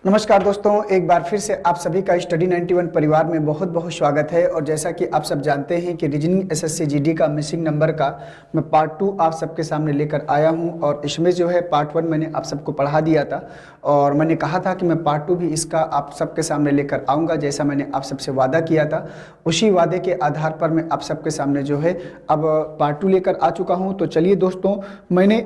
नमस्कार दोस्तों, एक बार फिर से आप सभी का स्टडी 91 परिवार में बहुत बहुत स्वागत है। और जैसा कि आप सब जानते हैं कि रीजनिंग एसएससी जीडी का मिसिंग नंबर का मैं पार्ट 2 आप सबके सामने लेकर आया हूं। और इसमें जो है पार्ट 1 मैंने आप सबको पढ़ा दिया था और मैंने कहा था कि मैं पार्ट 2 भी इसका आप सबके सामने लेकर आऊँगा, जैसा मैंने आप सबसे वादा किया था। उसी वादे के आधार पर मैं आप सबके सामने जो है अब पार्ट 2 लेकर आ चुका हूँ। तो चलिए दोस्तों, मैंने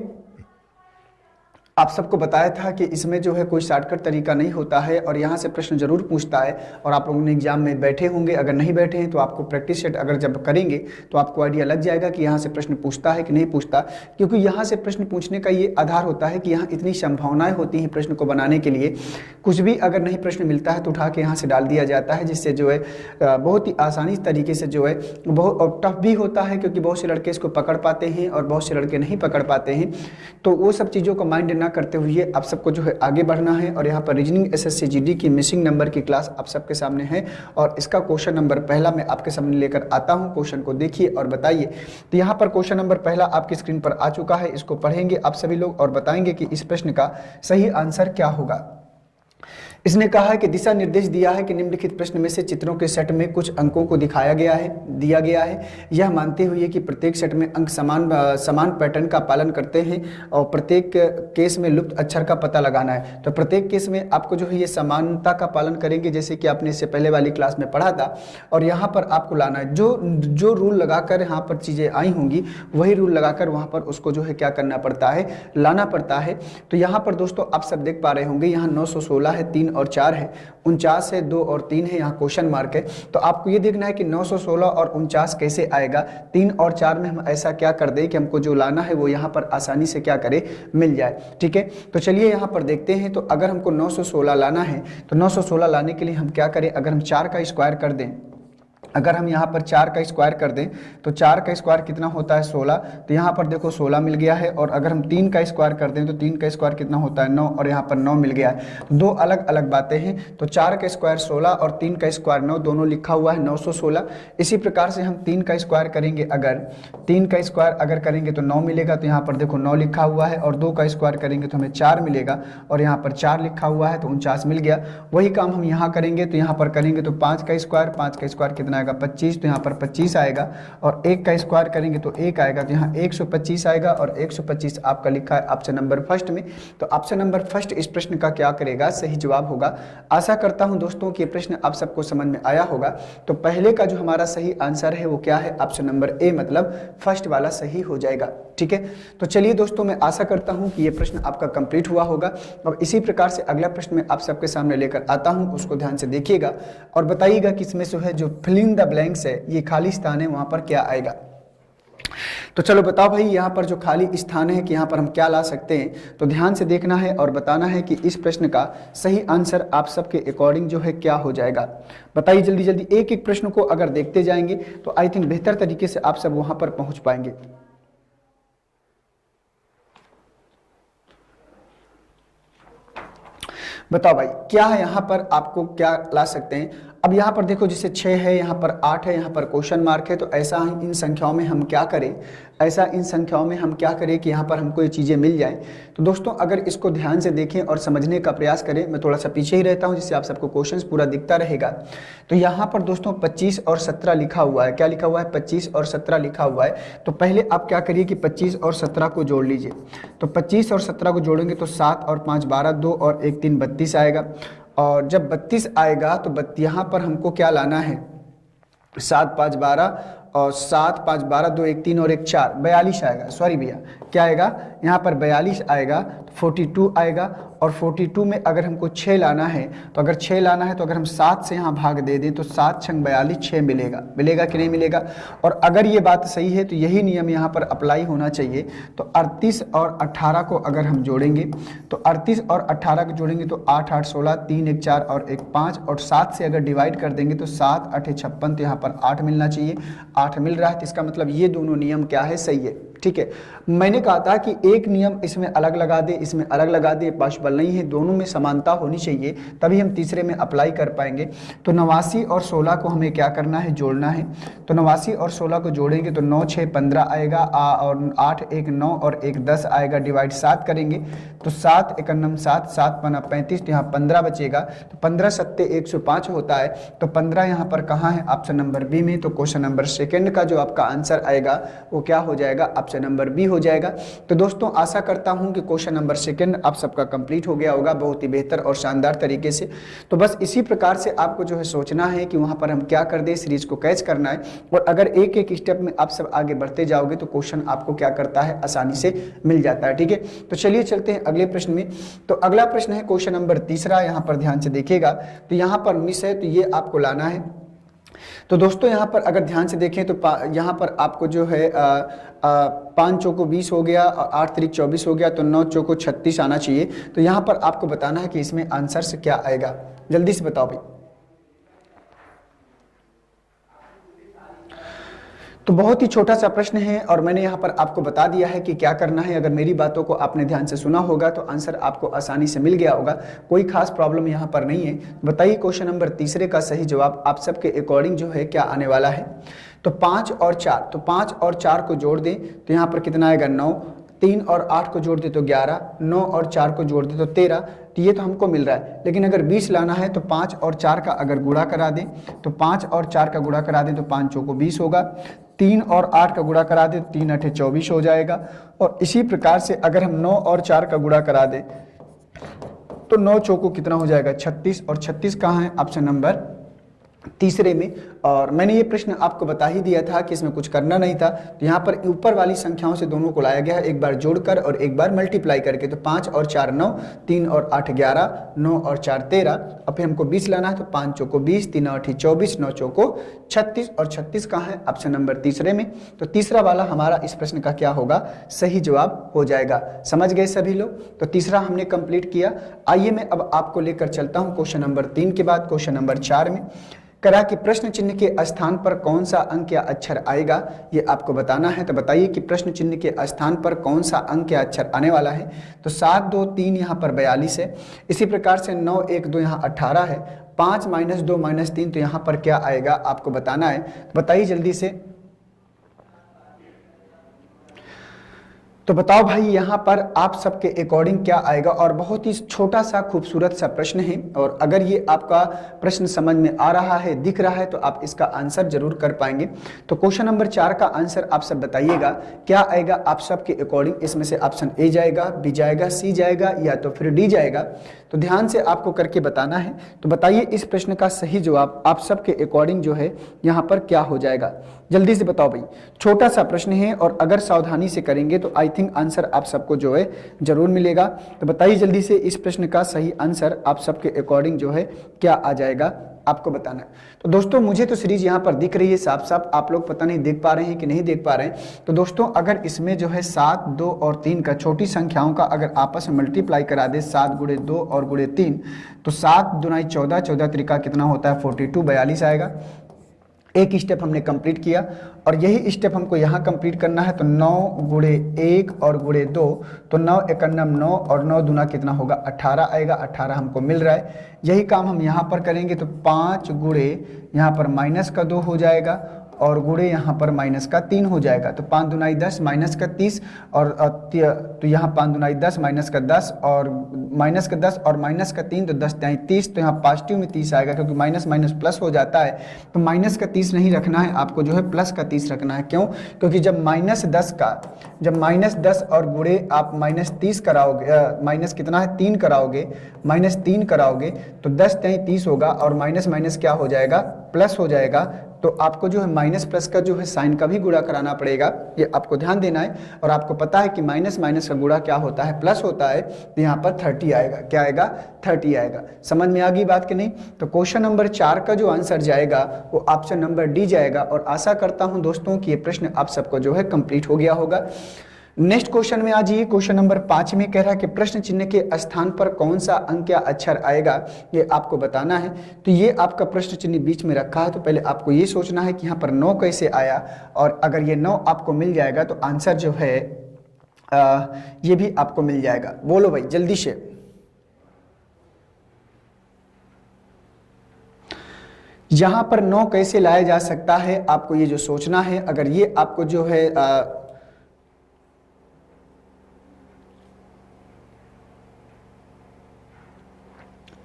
आप सबको बताया था कि इसमें जो है कोई शॉर्टकट तरीका नहीं होता है और यहाँ से प्रश्न जरूर पूछता है। और आप लोगों ने एग्जाम में बैठे होंगे, अगर नहीं बैठे हैं तो आपको प्रैक्टिस सेट अगर जब करेंगे तो आपको आइडिया लग जाएगा कि यहाँ से प्रश्न पूछता है कि नहीं पूछता। क्योंकि यहाँ से प्रश्न पूछने का ये आधार होता है कि यहाँ इतनी संभावनाएं होती हैं प्रश्न को बनाने के लिए। कुछ भी अगर नहीं प्रश्न मिलता है तो उठा के यहाँ से डाल दिया जाता है, जिससे जो है बहुत ही आसानी तरीके से जो है बहुत टफ भी होता है, क्योंकि बहुत से लड़के इसको पकड़ पाते हैं और बहुत से लड़के नहीं पकड़ पाते हैं। तो वो सब चीज़ों को माइंड करते हुए आप सबको जो है आगे बढ़ना है। और यहाँ पर रीजनिंग एसएससी जीडी की मिसिंग नंबर की क्लास आप सबके सामने है और इसका क्वेश्चन नंबर पहला मैं आपके सामने लेकर आता हूँ। क्वेश्चन को देखिए और बताइए। तो यहाँ पर क्वेश्चन नंबर पहला आपकी स्क्रीन पर आ चुका है। इसको पढ़ेंगे आप सभी लोग और बताएंगे कि इस प्रश्न का सही आंसर क्या होगा। इसने कहा है कि दिशा निर्देश दिया है कि निम्नलिखित प्रश्न में से चित्रों के सेट में कुछ अंकों को दिया गया है, यह मानते हुए कि प्रत्येक सेट में अंक समान पैटर्न का पालन करते हैं और प्रत्येक केस में लुप्त अक्षर का पता लगाना है। तो प्रत्येक केस में आपको जो है ये समानता का पालन करेंगे, जैसे कि आपने इससे पहले वाली क्लास में पढ़ा था। और यहाँ पर आपको लाना है जो रूल लगाकर यहाँ पर चीज़ें आई होंगी वही रूल लगाकर वहाँ पर उसको जो है क्या करना पड़ता है, लाना पड़ता है। तो यहाँ पर दोस्तों आप सब देख पा रहे होंगे, यहाँ 916 है, 3 और 4 है, 49 है, 2 और 3 है, यहाँ क्वेश्चन मार्क है। तो आपको ये देखना है कि 916 और 49 कैसे आएगा। 3 और 4 में हम ऐसा क्या कर दें कि हमको जो लाना है वो यहाँ पर आसानी से क्या करे, मिल जाए। ठीक है, तो चलिए यहाँ पर देखते हैं। तो अगर हमको 916 लाना है तो 916 लाने के लिए हम क्या करें, अगर हम 4 का स्क्वायर कर दें, अगर हम यहाँ पर 4 का स्क्वायर कर दें तो 4 का स्क्वायर कितना होता है, 16। तो यहाँ पर देखो 16 मिल गया है। और अगर हम 3 का स्क्वायर कर दें तो 3 का स्क्वायर कितना होता है, 9, और यहाँ पर 9 मिल गया है। तो दो अलग अलग बातें हैं। तो 4 का स्क्वायर 16 और 3 का स्क्वायर 9, दोनों लिखा हुआ है 916। इसी प्रकार से हम 3 का स्क्वायर करेंगे, अगर 3 का स्क्वायर अगर करेंगे तो 9 मिलेगा। तो यहाँ पर देखो 9 लिखा हुआ है। और 2 का स्क्वायर करेंगे तो हमें 4 मिलेगा और यहाँ पर 4 लिखा हुआ है तो 49 मिल गया। वही काम हम यहाँ करेंगे, तो यहाँ पर करेंगे तो 5 का स्क्वायर कितना आएगा, 25। तो यहाँ पर 25 आएगा। और 1 का स्क्वायर करेंगे तो 1 आएगा, तो यहाँ 125 आएगा। और 125 आपका लिखा है ऑप्शन नंबर फर्स्ट में। तो ऑप्शन नंबर फर्स्ट इस प्रश्न का क्या करेगा, सही जवाब होगा। आशा करता हूं दोस्तों कि ये प्रश्न आप सबको समझ में आया होगा। तो पहले का जो हमारा सही आंसर है वो क्या है, ऑप्शन नंबर ए, मतलब फर्स्ट वाला सही हो जाएगा। ठीक है, तो चलिए दोस्तों, मैं आशा करता हूं कि ये प्रश्न आपका कंप्लीट हुआ होगा। और इसी प्रकार से अगला प्रश्न मैं आप सबके सामने लेकर आता हूं, उसको ध्यान से देखिएगा और बताइएगा कि इसमें जो है जो फिल इन द ब्लैंक्स है, ये खाली स्थान है, वहां पर क्या आएगा। तो चलो बताओ भाई, यहाँ पर जो खाली स्थान है कि यहाँ पर हम क्या ला सकते हैं। तो ध्यान से देखना है और बताना है कि इस प्रश्न का सही आंसर आप सबके अकॉर्डिंग जो है क्या हो जाएगा। बताइए जल्दी जल्दी, एक एक प्रश्न को अगर देखते जाएंगे तो आई थिंक बेहतर तरीके से आप सब वहां पर पहुंच पाएंगे। बताओ भाई, क्या है यहाँ पर, आपको क्या ला सकते हैं। अब यहाँ पर देखो, जैसे 6 है, यहाँ पर 8 है, यहाँ पर क्वेश्चन मार्क है। तो ऐसा इन संख्याओं में हम क्या करें, कि यहाँ पर हमको ये चीज़ें मिल जाएं। तो दोस्तों अगर इसको ध्यान से देखें और समझने का प्रयास करें, मैं थोड़ा सा पीछे ही रहता हूँ जिससे आप सबको क्वेश्चंस पूरा दिखता रहेगा। तो यहाँ पर दोस्तों 25 और 17 लिखा हुआ है। क्या लिखा हुआ है, 25 और 17 लिखा हुआ है। तो पहले आप क्या करिए कि 25 और 17 को जोड़ लीजिए। तो 25 और 17 को जोड़ेंगे तो 7 और 5 12, 2 और 1 3 32 आएगा। और जब 32 आएगा तो यहाँ पर हमको क्या लाना है, 7 5 12 और 7 5 12, 2 1 3 और 1 4, 42 आएगा। सॉरी भैया, क्या आएगा यहाँ पर 42 आएगा, 42 आएगा। और 42 में अगर हमको 6 लाना है, तो अगर 6 लाना है तो अगर हम 7 से यहाँ भाग दे दें तो 7 6 42, 6 मिलेगा कि नहीं मिलेगा। और अगर ये बात सही है तो यही नियम यहाँ पर अप्लाई होना चाहिए। तो 38 और 18 को अगर हम जोड़ेंगे, तो 38 और 18 को जोड़ेंगे तो 8 8 16, 3 1 4 और 1 5। और 7 से अगर डिवाइड कर देंगे तो 7 8 56, तो यहाँ पर 8 मिलना चाहिए। 8 मिल रहा है, तो इसका मतलब ये दोनों नियम क्या है, सही है। ठीक है। मैंने कहा था कि एक नियम इसमें अलग लगा दे, इसमें अलग लगा दे, पॉसिबल नहीं है, दोनों में समानता होनी चाहिए, तभी हम तीसरे में अप्लाई कर पाएंगे। तो 89 और 16 को हमें क्या करना है, जोड़ना है। तो 89 और 16 को जोड़ेंगे तो 9 6 15 आएगा, और 8 1 9 और 1 10 आएगा, डिवाइड 7 करेंगे तो 7 1 9 7 7 5 35, तो यहाँ 15 बचेगा। तो 15 7 105 होता है। तो 15 यहाँ पर कहाँ है, ऑप्शन नंबर बी में। तो क्वेश्चन नंबर सेकंड का जो आपका आंसर आएगा वो क्या हो जाएगा, ऑप्शन नंबर बी हो जाएगा। तो दोस्तों आशा करता हूं कि क्वेश्चन नंबर सेकंड आप सबका कंप्लीट हो गया होगा बहुत ही बेहतर और शानदार तरीके से। तो बस इसी प्रकार से आपको जो है सोचना है कि वहां पर हम क्या कर दें, सीरीज को कैच करना है, और अगर एक एक स्टेप में आप सब आगे बढ़ते जाओगे तो क्वेश्चन आपको क्या करता है, आसानी से मिल जाता है। ठीक है, तो चलिए चलते हैं अगले प्रश्न में। तो अगला प्रश्न है क्वेश्चन नंबर तीसरा, यहाँ पर ध्यान से देखिएगा। तो यहाँ पर मिस है तो ये आपको लाना है। तो दोस्तों यहाँ पर अगर ध्यान से देखें तो यहाँ पर आपको जो है 5 चौको 20 हो गया, 8 3 24 हो गया, तो 9 चौको 36 आना चाहिए। तो यहाँ पर आपको बताना है कि इसमें आंसर से क्या आएगा, जल्दी से बताओ भाई। तो बहुत ही छोटा सा प्रश्न है और मैंने यहाँ पर आपको बता दिया है कि क्या करना है। अगर मेरी बातों को आपने ध्यान से सुना होगा तो आंसर आपको आसानी से मिल गया होगा, कोई खास प्रॉब्लम यहाँ पर नहीं है। बताइए क्वेश्चन नंबर तीसरे का सही जवाब आप सबके अकॉर्डिंग जो है क्या आने वाला है। तो 5 और 4, तो 5 और 4 को जोड़ दें तो यहाँ पर कितना आएगा 9, 3 और 8 को जोड़ दे तो 11, 9 और 4 को जोड़ दे तो 13। तो ये तो हमको मिल रहा है, लेकिन अगर 20 लाना है तो 5 और 4 का अगर गुणा करा दें तो 5 और 4 का गुणा करा दें तो 5 चौको 20 होगा, 3 और 8 का गुणा करा दें तो 3 8 24 हो जाएगा। और इसी प्रकार से अगर हम 9 और 4 का गुणा करा दें तो 9 चौको कितना हो जाएगा 36, और 36 कहाँ है, ऑप्शन नंबर तीसरे में। और मैंने ये प्रश्न आपको बता ही दिया था कि इसमें कुछ करना नहीं था। तो यहाँ पर ऊपर वाली संख्याओं से दोनों को लाया गया है, एक बार जोड़कर और एक बार मल्टीप्लाई करके। तो 5 और 4 9, 3 और 8 11, 9 और 4 13। अब फिर हमको 20 लाना है तो 5 चौको 20, 3 8 24, 9 चौको 36, और 36 कहाँ है, ऑप्शन नंबर तीसरे में। तो तीसरा वाला हमारा इस प्रश्न का क्या होगा, सही जवाब हो जाएगा। समझ गए सभी लोग। तो तीसरा हमने कंप्लीट किया। आइए मैं अब आपको लेकर चलता हूँ क्वेश्चन नंबर 3 के बाद क्वेश्चन नंबर 4 में। करा कि प्रश्न चिन्ह के स्थान पर कौन सा अंक या अक्षर आएगा, ये आपको बताना है। तो बताइए कि प्रश्न चिन्ह के स्थान पर कौन सा अंक या अक्षर आने वाला है। तो 7 2 3 यहाँ पर 42 है। इसी प्रकार से 9 1 2 यहाँ 18 है। 5 -2 -3 तो यहाँ पर क्या आएगा आपको बताना है। तो बताइए जल्दी से। तो बताओ भाई यहाँ पर आप सबके अकॉर्डिंग क्या आएगा। और बहुत ही छोटा सा खूबसूरत सा प्रश्न है, और अगर ये आपका प्रश्न समझ में आ रहा है, दिख रहा है, तो आप इसका आंसर जरूर कर पाएंगे। तो क्वेश्चन नंबर 4 का आंसर आप सब बताइएगा क्या आएगा आप सबके अकॉर्डिंग। इसमें से ऑप्शन ए जाएगा, बी जाएगा, सी जाएगा, या तो फिर डी जाएगा। तो ध्यान से आपको करके बताना है। तो बताइए इस प्रश्न का सही जवाब आप सबके अकॉर्डिंग जो है यहाँ पर क्या हो जाएगा, जल्दी से बताओ भाई। छोटा सा प्रश्न है और अगर सावधानी से करेंगे तो आई थिंक आंसर आप सबको जो है जरूर मिलेगा। तो बताइए जल्दी से इस प्रश्न का सही आंसर आप सबके अकॉर्डिंग जो है क्या आ जाएगा, आपको बताना है। तो दोस्तों मुझे तो सीरीज यहाँ पर दिख रही है साफ साफ, आप लोग पता नहीं देख पा रहे हैं कि नहीं देख पा रहे हैं। तो दोस्तों अगर इसमें जो है 7 2 और 3 का, छोटी संख्याओं का अगर आपस में मल्टीप्लाई करा दे, 7 × 2 और × 3, तो 7 दूनी 14, 14 त्रिका कितना होता है 42, 42 आएगा। एक स्टेप हमने कंप्लीट किया, और यही स्टेप हमको यहाँ कंप्लीट करना है। तो 9 × 1 और × 2, तो 9 1 9 और 9 दूना कितना होगा 18 आएगा। 18 हमको मिल रहा है। यही काम हम यहाँ पर करेंगे तो 5 × यहाँ पर -2 हो जाएगा, और गुणे यहाँ पर -3 हो जाएगा। तो 5 दूनी 10 -30, और तो यहाँ 5 दूनी 10 -10 और -10 और -3 तो 10 3 30। तो यहाँ पॉजिटिव में 30 आएगा, क्योंकि माइनस माइनस प्लस हो जाता है। तो -30 नहीं रखना है आपको, जो है +30 रखना है। क्यों? क्योंकि जब -10 और गुणे आप -30 कराओगे, माइनस कितना है 3 कराओगे, -3 कराओगे तो 10 3 30 होगा, और माइनस माइनस क्या हो जाएगा, प्लस हो जाएगा। तो आपको जो है माइनस प्लस का जो है साइन का भी गुणा कराना पड़ेगा, ये आपको ध्यान देना है। और आपको पता है कि माइनस माइनस का गुणा क्या होता है, प्लस होता है। तो यहाँ पर 30 आएगा। क्या आएगा? 30 आएगा। समझ में आ गई बात कि नहीं? तो क्वेश्चन नंबर 4 का जो आंसर जाएगा वो ऑप्शन नंबर डी जाएगा। और आशा करता हूँ दोस्तों कि ये प्रश्न आप सबको जो है कंप्लीट हो गया होगा। नेक्स्ट क्वेश्चन में आ जाइए। क्वेश्चन नंबर 5 में कह रहा है कि प्रश्न चिन्ह के स्थान पर कौन सा अंक या अक्षर आएगा, ये आपको बताना है। तो ये आपका प्रश्न चिन्ह बीच में रखा है, तो पहले आपको ये सोचना है कि यहाँ पर 9 कैसे आया, और अगर ये 9 आपको मिल जाएगा तो आंसर जो है ये भी आपको मिल जाएगा। बोलो भाई जल्दी से। यहां पर 9 कैसे लाया जा सकता है, आपको ये जो सोचना है। अगर ये आपको जो है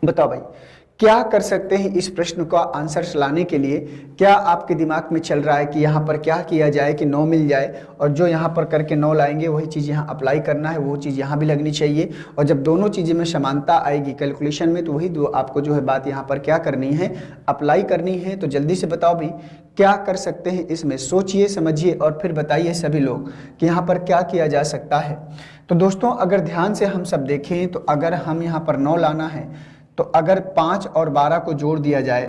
बताओ भाई क्या कर सकते हैं इस प्रश्न का आंसर लाने के लिए। क्या आपके दिमाग में चल रहा है कि यहाँ पर क्या किया जाए कि 9 मिल जाए, और जो यहाँ पर करके 9 लाएंगे वही चीज़ यहाँ अप्लाई करना है, वो चीज़ यहाँ भी लगनी चाहिए। और जब दोनों चीज़ें में समानता आएगी कैलकुलेशन में, तो वही दो आपको जो है बात यहाँ पर क्या करनी है, अप्लाई करनी है। तो जल्दी से बताओ भाई क्या कर सकते हैं इसमें, सोचिए समझिए और फिर बताइए सभी लोग कि यहाँ पर क्या किया जा सकता है। तो दोस्तों अगर ध्यान से हम सब देखें, तो अगर हम यहाँ पर 9 लाना है, तो अगर 5 और 12 को जोड़ दिया जाए,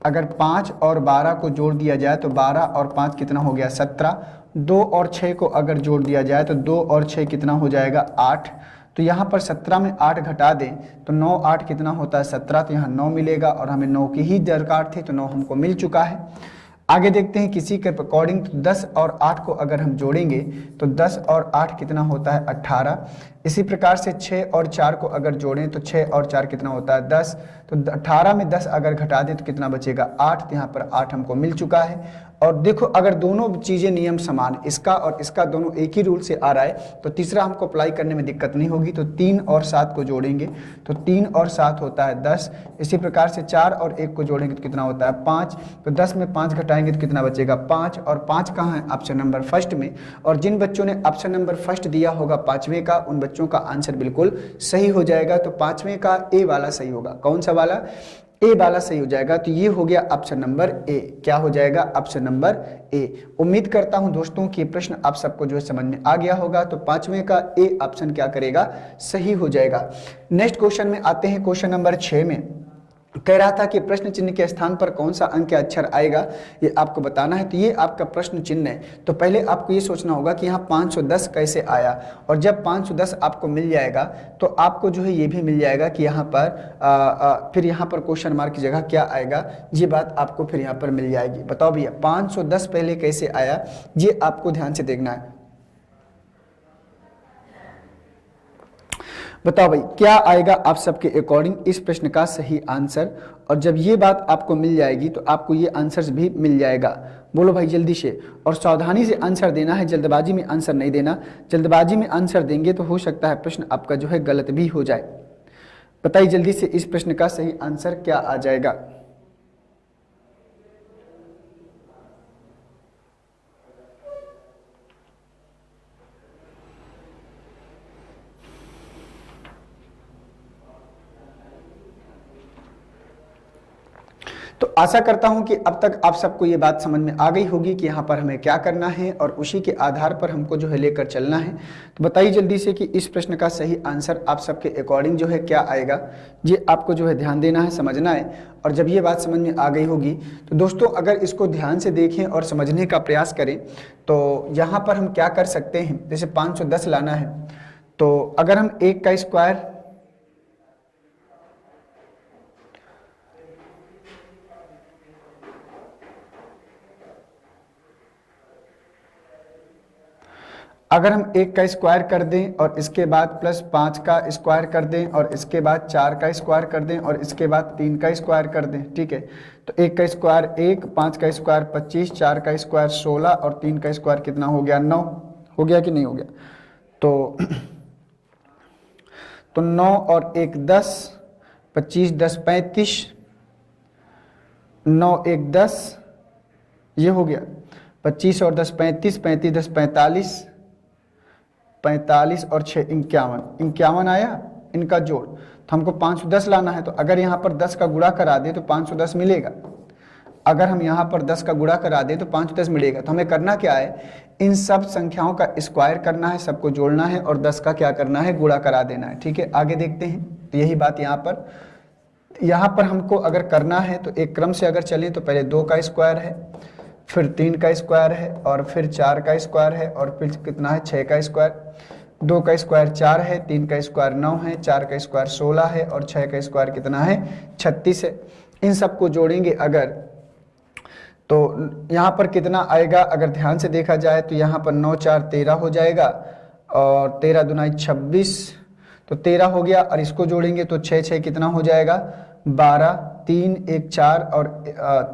अगर 5 और 12 को जोड़ दिया जाए तो 12 और 5 कितना हो गया 17। 2 और 6 को अगर जोड़ दिया जाए तो 2 और 6 कितना हो जाएगा 8। तो यहाँ पर 17 में 8 घटा दें तो 9 8 कितना होता है 17, तो यहाँ 9 मिलेगा, और हमें 9 की ही दरकार थी तो 9 हमको मिल चुका है। आगे देखते हैं किसी के अकॉर्डिंग, तो 10 और 8 को अगर हम जोड़ेंगे तो 10 और 8 कितना होता है 18। इसी प्रकार से 6 और 4 को अगर जोड़ें तो 6 और 4 कितना होता है 10। तो 18 में 10 अगर घटा दें तो कितना बचेगा 8, तो यहाँ पर 8 हमको मिल चुका है। और देखो अगर दोनों चीज़ें नियम समान, इसका और इसका दोनों एक ही रूल से आ रहा है, तो तीसरा हमको अप्लाई करने में दिक्कत नहीं होगी। तो 3 और 7 को जोड़ेंगे तो 3 और 7 होता है 10। इसी प्रकार से 4 और 1 को जोड़ेंगे तो कितना होता है 5। तो 10 में 5 घटाएंगे तो कितना बचेगा 5, और 5 कहाँ है ऑप्शन नंबर फर्स्ट में। और जिन बच्चों ने ऑप्शन नंबर फर्स्ट दिया होगा 5वें का, उन बच्चों का आंसर बिल्कुल सही हो जाएगा। तो 5वें का ए वाला सही होगा। कौन सा वाला? ए वाला सही हो जाएगा। तो ये हो गया ऑप्शन नंबर ए। क्या हो जाएगा? Option number A. उम्मीद करता हूं दोस्तों कि प्रश्न आप सबको जो है समझ में आ गया होगा। तो 5वें का ए ऑप्शन क्या करेगा? सही हो जाएगा। नेक्स्ट क्वेश्चन में आते हैं। क्वेश्चन नंबर 6 में कह रहा था कि प्रश्न चिन्ह के स्थान पर कौन सा अंक या अक्षर आएगा, ये आपको बताना है। तो ये आपका प्रश्न चिन्ह है। तो पहले आपको ये सोचना होगा कि यहाँ 510 कैसे आया, और जब 510 आपको मिल जाएगा तो आपको जो है ये भी मिल जाएगा कि यहाँ पर फिर यहाँ पर क्वेश्चन मार्क की जगह क्या आएगा, ये बात आपको फिर यहाँ पर मिल जाएगी। बताओ भैया 510 पहले कैसे आया, ये आपको ध्यान से देखना है। बताओ भाई क्या आएगा आप सबके अकॉर्डिंग इस प्रश्न का सही आंसर। और जब ये बात आपको मिल जाएगी तो आपको ये आंसर्स भी मिल जाएगा। बोलो भाई जल्दी से, और सावधानी से आंसर देना है, जल्दबाजी में आंसर नहीं देना। जल्दबाजी में आंसर देंगे तो हो सकता है प्रश्न आपका जो है गलत भी हो जाए। बताइए जल्दी से इस प्रश्न का सही आंसर क्या आ जाएगा। तो आशा करता हूं कि अब तक आप सबको ये बात समझ में आ गई होगी कि यहाँ पर हमें क्या करना है और उसी के आधार पर हमको जो है लेकर चलना है। तो बताइए जल्दी से कि इस प्रश्न का सही आंसर आप सबके अकॉर्डिंग जो है क्या आएगा, ये आपको जो है ध्यान देना है, समझना है। और जब ये बात समझ में आ गई होगी तो दोस्तों अगर इसको ध्यान से देखें और समझने का प्रयास करें तो यहाँ पर हम क्या कर सकते हैं। जैसे 510 लाना है, तो अगर हम 1 का स्क्वायर, अगर हम 1 का स्क्वायर कर दें और इसके बाद प्लस 5 का स्क्वायर कर दें और इसके बाद 4 का स्क्वायर कर दें और इसके बाद 3 का स्क्वायर कर दें, ठीक है। तो 1 का स्क्वायर 1, 5 का स्क्वायर 25, 4 का स्क्वायर 16 और 3 का स्क्वायर कितना हो गया 9। हो गया कि नहीं हो गया? तो 9 और 1 10, 25 10 35, 9 1 10, ये हो गया 25 और 10 35, 35 10 45, 45 और 6 51, 51 आया इनका जोड़। तो हमको 510 लाना है। तो अगर यहाँ पर 10 का गुणा करा दे तो 510 मिलेगा। अगर हम यहाँ पर 10 का गुणा करा दे तो 510 मिलेगा। तो हमें करना क्या है, इन सब संख्याओं का स्क्वायर करना है, सबको जोड़ना है और 10 का क्या करना है, गुणा करा देना है, ठीक है। आगे देखते हैं। तो यही बात यहाँ पर हमको अगर करना है तो एक क्रम से अगर चलें तो पहले 2 का स्क्वायर है, फिर 3 का स्क्वायर है, और फिर 4 का स्क्वायर है, और फिर कितना है 6 का स्क्वायर, 2 का स्क्वायर 4 है, 3 का स्क्वायर 9 है, 4 का स्क्वायर 16 है, और 6 का स्क्वायर कितना है 36 है। इन सबको जोड़ेंगे अगर, तो यहाँ पर कितना आएगा, अगर ध्यान से देखा जाए तो यहाँ पर 9 4 13 हो जाएगा, और 13 दूना 26, तो 13 हो गया। और इसको जोड़ेंगे तो 6 6 कितना हो जाएगा 12, 3 1 4 और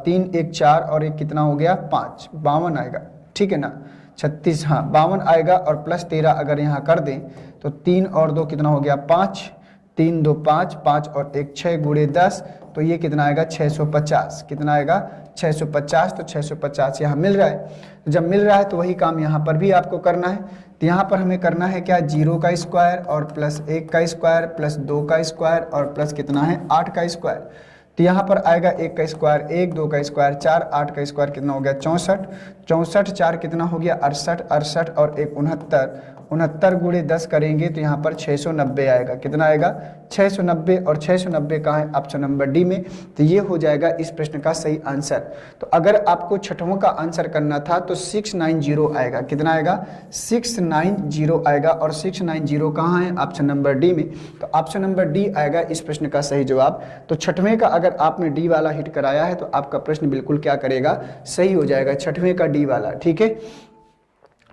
3 1 4 और एक कितना हो गया 5, 52 आएगा, ठीक है ना। 36, हाँ 52 आएगा, और प्लस 13 अगर यहाँ कर दें तो 3 और 2 कितना हो गया 5, 3 2 5, 5 और 1 6 गुणे 10, तो ये कितना आएगा 650, कितना आएगा 650। तो 650 यहाँ मिल रहा है। तो जब मिल रहा है तो वही काम यहाँ पर भी आपको करना है। तो यहाँ पर हमें करना है क्या, 0 का स्क्वायर और प्लस 1 का स्क्वायर प्लस 2 का स्क्वायर और प्लस कितना है 8 का स्क्वायर। तो यहाँ पर आएगा 1 का स्क्वायर 1, 2 का स्क्वायर 4, 8 का स्क्वायर कितना हो गया 64, 64 4 कितना हो गया 68, 68 और 1 69, 69 गुणे 10 करेंगे तो यहाँ पर 690 आएगा। कितना आएगा 690, और 690 कहाँ है ऑप्शन नंबर डी में। तो ये हो जाएगा इस प्रश्न का सही आंसर। तो अगर आपको छठवां का आंसर करना था तो 690 आएगा। कितना आएगा 690 आएगा, और 690 कहाँ है ऑप्शन नंबर डी में। तो ऑप्शन नंबर डी आएगा इस प्रश्न का सही जवाब। तो छठवें का अगर आपने डी वाला हिट कराया है तो आपका प्रश्न बिल्कुल क्या करेगा, सही हो जाएगा, छठवें का डी वाला, ठीक है।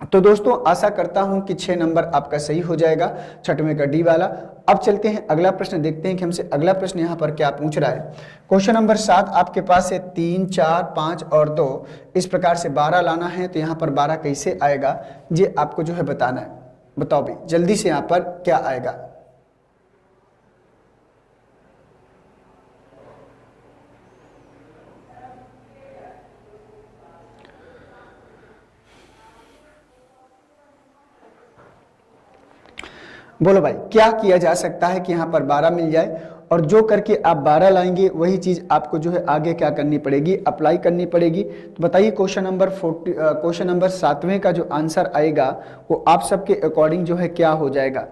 तो दोस्तों आशा करता हूं कि 6 नंबर आपका सही हो जाएगा, छठवें का डी वाला। अब चलते हैं अगला प्रश्न, देखते हैं कि हमसे अगला प्रश्न यहां पर क्या पूछ रहा है। क्वेश्चन नंबर 7 आपके पास है 3 4 5 और 2, इस प्रकार से 12 लाना है। तो यहां पर 12 कैसे आएगा ये आपको जो है बताना है। बताओ भाई जल्दी से यहां पर क्या आएगा। बोलो भाई क्या किया जा सकता है कि यहाँ पर 12 मिल जाए, और जो करके आप 12 लाएंगे वही चीज आपको जो है आगे क्या करनी पड़ेगी, अप्लाई करनी पड़ेगी। तो बताइए क्वेश्चन नंबर 7वें का जो आंसर आएगा वो आप सबके अकॉर्डिंग जो है क्या हो जाएगा।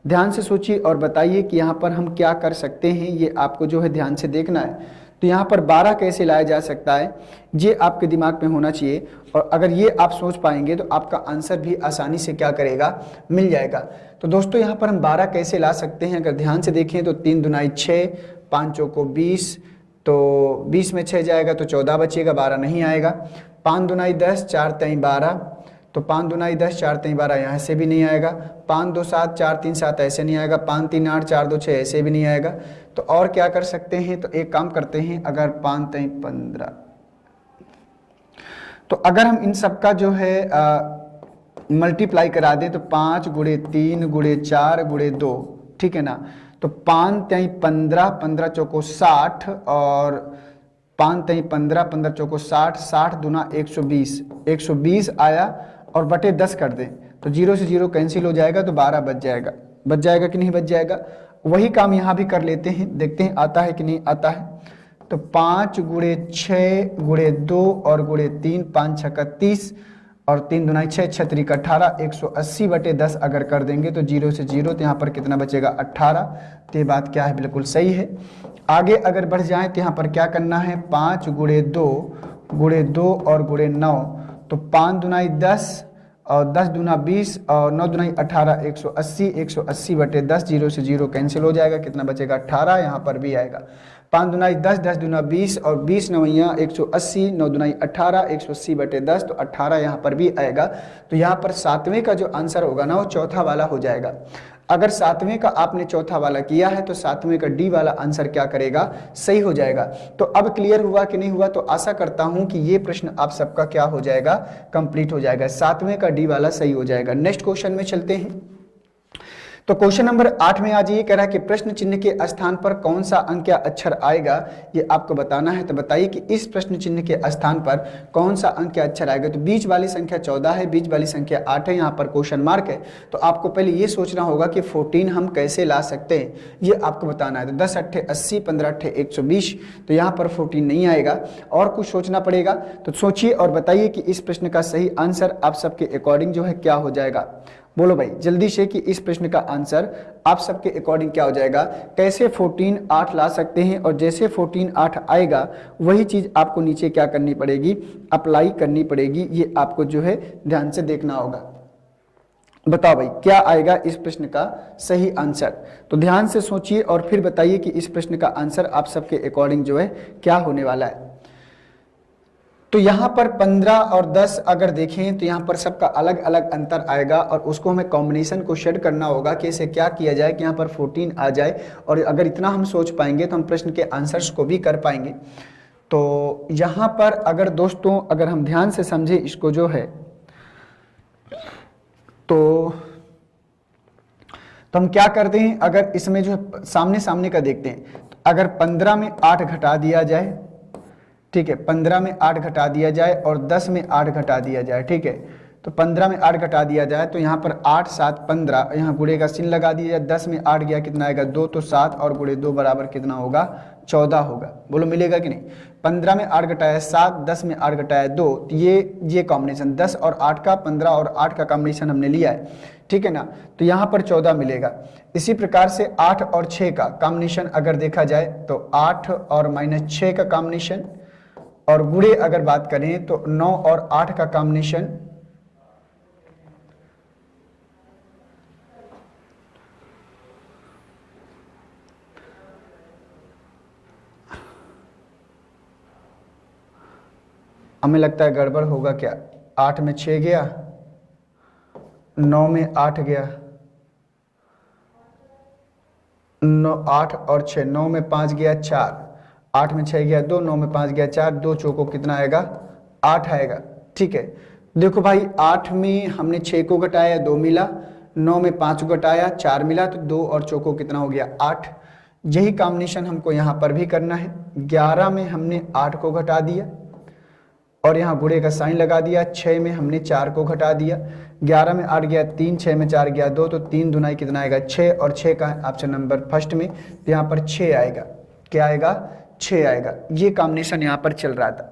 ध्यान से सोचिए और बताइए कि यहाँ पर हम क्या कर सकते हैं, ये आपको जो है ध्यान से देखना है। तो यहाँ पर 12 कैसे लाया जा सकता है ये आपके दिमाग में होना चाहिए, और अगर ये आप सोच पाएंगे तो आपका आंसर भी आसानी से क्या करेगा, मिल जाएगा। तो दोस्तों यहाँ पर हम 12 कैसे ला सकते हैं, अगर ध्यान से देखें तो 3 दूनाई 6, 5 चौको 20, तो 20 में 6 जाएगा तो 14 बचेगा, 12 नहीं आएगा। 5 दूनाई 10, 4 3 12, तो 5 दूनाई 10, 4 3 12 यहाँ से भी नहीं आएगा। 5 2 7, 4 3 7 ऐसे नहीं आएगा। 5 3 8, 4 2 6 ऐसे भी नहीं आएगा। तो और क्या कर सकते हैं, तो एक काम करते हैं, अगर 5 3 15, तो अगर हम इन सबका जो है मल्टीप्लाई करा दें तो 5 गुणे 3 गुणे 4 गुणे 2, ठीक है ना। तो 5 3 15, 15 चौको 60, और 5 3 15, 15 चौको 60, 60 दूना 120, 120 आया, और बटे 10 कर दें तो 0 से 0 कैंसिल हो जाएगा, तो 12 बच जाएगा कि नहीं बच जाएगा। वही काम यहाँ भी कर लेते हैं, देखते हैं आता है कि नहीं आता है। तो 5 गुणे 6 गुणे 2 और गुणे 3, 5 6 30, और 3 दूना 6, 6 3 18, 180 बटे 10 अगर कर देंगे तो 0 से 0, तो यहाँ पर कितना बचेगा 18। तो ये बात क्या है, बिल्कुल सही है। आगे अगर बढ़ जाए तो यहाँ पर क्या करना है, 5 गुणे 2 और गुणे 9, तो 5 दूनाई 10 और 10 दूना 20 और 9 दूनाई 18, 180, 180 बटे 10, 0 से 0 कैंसिल हो जाएगा, कितना बचेगा 18, यहाँ पर भी आएगा। 5 दूनाई 10, 10 दूना 20 और 20 नवैया 180, 9 दूनाई 18, 180 बटे 10, तो 18 यहाँ पर भी आएगा। तो यहाँ पर 7वें का जो आंसर होगा ना वो चौथा वाला हो जाएगा। अगर 7वें का आपने चौथा वाला किया है तो 7वें का डी वाला आंसर क्या करेगा, सही हो जाएगा। तो अब क्लियर हुआ कि नहीं हुआ, तो आशा करता हूं कि ये प्रश्न आप सबका क्या हो जाएगा, कंप्लीट हो जाएगा, 7वें का डी वाला सही हो जाएगा। नेक्स्ट क्वेश्चन में चलते हैं। तो क्वेश्चन नंबर 8 में आज ये कह रहा है कि प्रश्न चिन्ह के स्थान पर कौन सा अंक या अक्षर आएगा, ये आपको बताना है। तो बताइए कि इस प्रश्न चिन्ह के स्थान पर कौन सा अंक या अक्षर आएगा। तो बीच वाली संख्या 14 है, बीच वाली संख्या 8 है, यहाँ पर क्वेश्चन मार्क है। तो आपको पहले ये सोचना होगा कि 14 हम कैसे ला सकते हैं, ये आपको बताना है। तो 10 8 80, 15 8 120, तो यहाँ पर 14 नहीं आएगा, और कुछ सोचना पड़ेगा। तो सोचिए और बताइए कि इस प्रश्न का सही आंसर आप सबके अकॉर्डिंग जो है क्या हो जाएगा। बोलो भाई जल्दी से कि इस प्रश्न का आंसर आप सबके अकॉर्डिंग क्या हो जाएगा। कैसे 14 8 ला सकते हैं, और जैसे 14 8 आएगा वही चीज आपको नीचे क्या करनी पड़ेगी, अप्लाई करनी पड़ेगी। ये आपको जो है ध्यान से देखना होगा। बताओ भाई क्या आएगा इस प्रश्न का सही आंसर। तो ध्यान से सोचिए और फिर बताइए कि इस प्रश्न का आंसर आप सबके अकॉर्डिंग जो है क्या होने वाला है। तो यहाँ पर 15 और 10 अगर देखें तो यहाँ पर सबका अलग अलग अंतर आएगा, और उसको हमें कॉम्बिनेशन को शेड करना होगा कि इसे क्या किया जाए कि यहाँ पर 14 आ जाए। और अगर इतना हम सोच पाएंगे तो हम प्रश्न के आंसर्स को भी कर पाएंगे। तो यहाँ पर अगर दोस्तों अगर हम ध्यान से समझे इसको जो है तो हम क्या करते हैं, अगर इसमें जो है सामने सामने का देखते हैं, तो अगर 15 में 8 घटा दिया जाए, ठीक है, 15 में 8 घटा दिया जाए और 10 में 8 घटा दिया जाए, ठीक है, तो 15 में 8 घटा दिया जाए तो यहाँ पर 8 7 15, यहाँ गुणे का चिन्ह लगा दिया जाए। 10 में 8 गया कितना आएगा 2, तो 7 और गुणे 2 बराबर कितना होगा 14 होगा। बोलो मिलेगा कि नहीं। 15 में 8 घटाया 7, 10 में 8 घटाया 2, तो ये कॉम्बिनेशन 10 और 8 का 15 और 8 का कॉम्बिनेशन हमने लिया है, ठीक है ना, तो यहाँ पर 14 मिलेगा। इसी प्रकार से 8 और 6 का कॉम्बिनेशन अगर देखा जाए तो 8 और -6 का कॉम्बिनेशन, और गुणे अगर बात करें तो 9 और 8 का कॉम्बिनेशन, हमें लगता है गड़बड़ होगा क्या। 8 में 6 गया, 9 में 8 गया, 9 8 और 6, 9 में 5 गया 4, 8 में 6 गया 2, 9 में 5 गया 4, 2 चौको कितना आएगा 8 आएगा, ठीक है। देखो भाई 8 में हमने 6 को घटाया 2 मिला, 9 में 5 को घटाया 4 मिला, तो 2 और चौको कितना हो गया 8। यही कॉम्बिनेशन हमको यहाँ पर भी करना है। 11 में हमने 8 को घटा दिया और यहाँ गुणे का साइन लगा दिया। 6 में हमने 4 को घटा दिया, 11 में 8 गया 3, 6 में 4 गया 2, तो 3 दुनाई कितना आएगा 6, और 6 का है ऑप्शन नंबर फर्स्ट में, तो यहाँ पर 6 आएगा। क्या आएगा 6 आएगा। ये कॉम्बिनेशन यहाँ पर चल रहा था।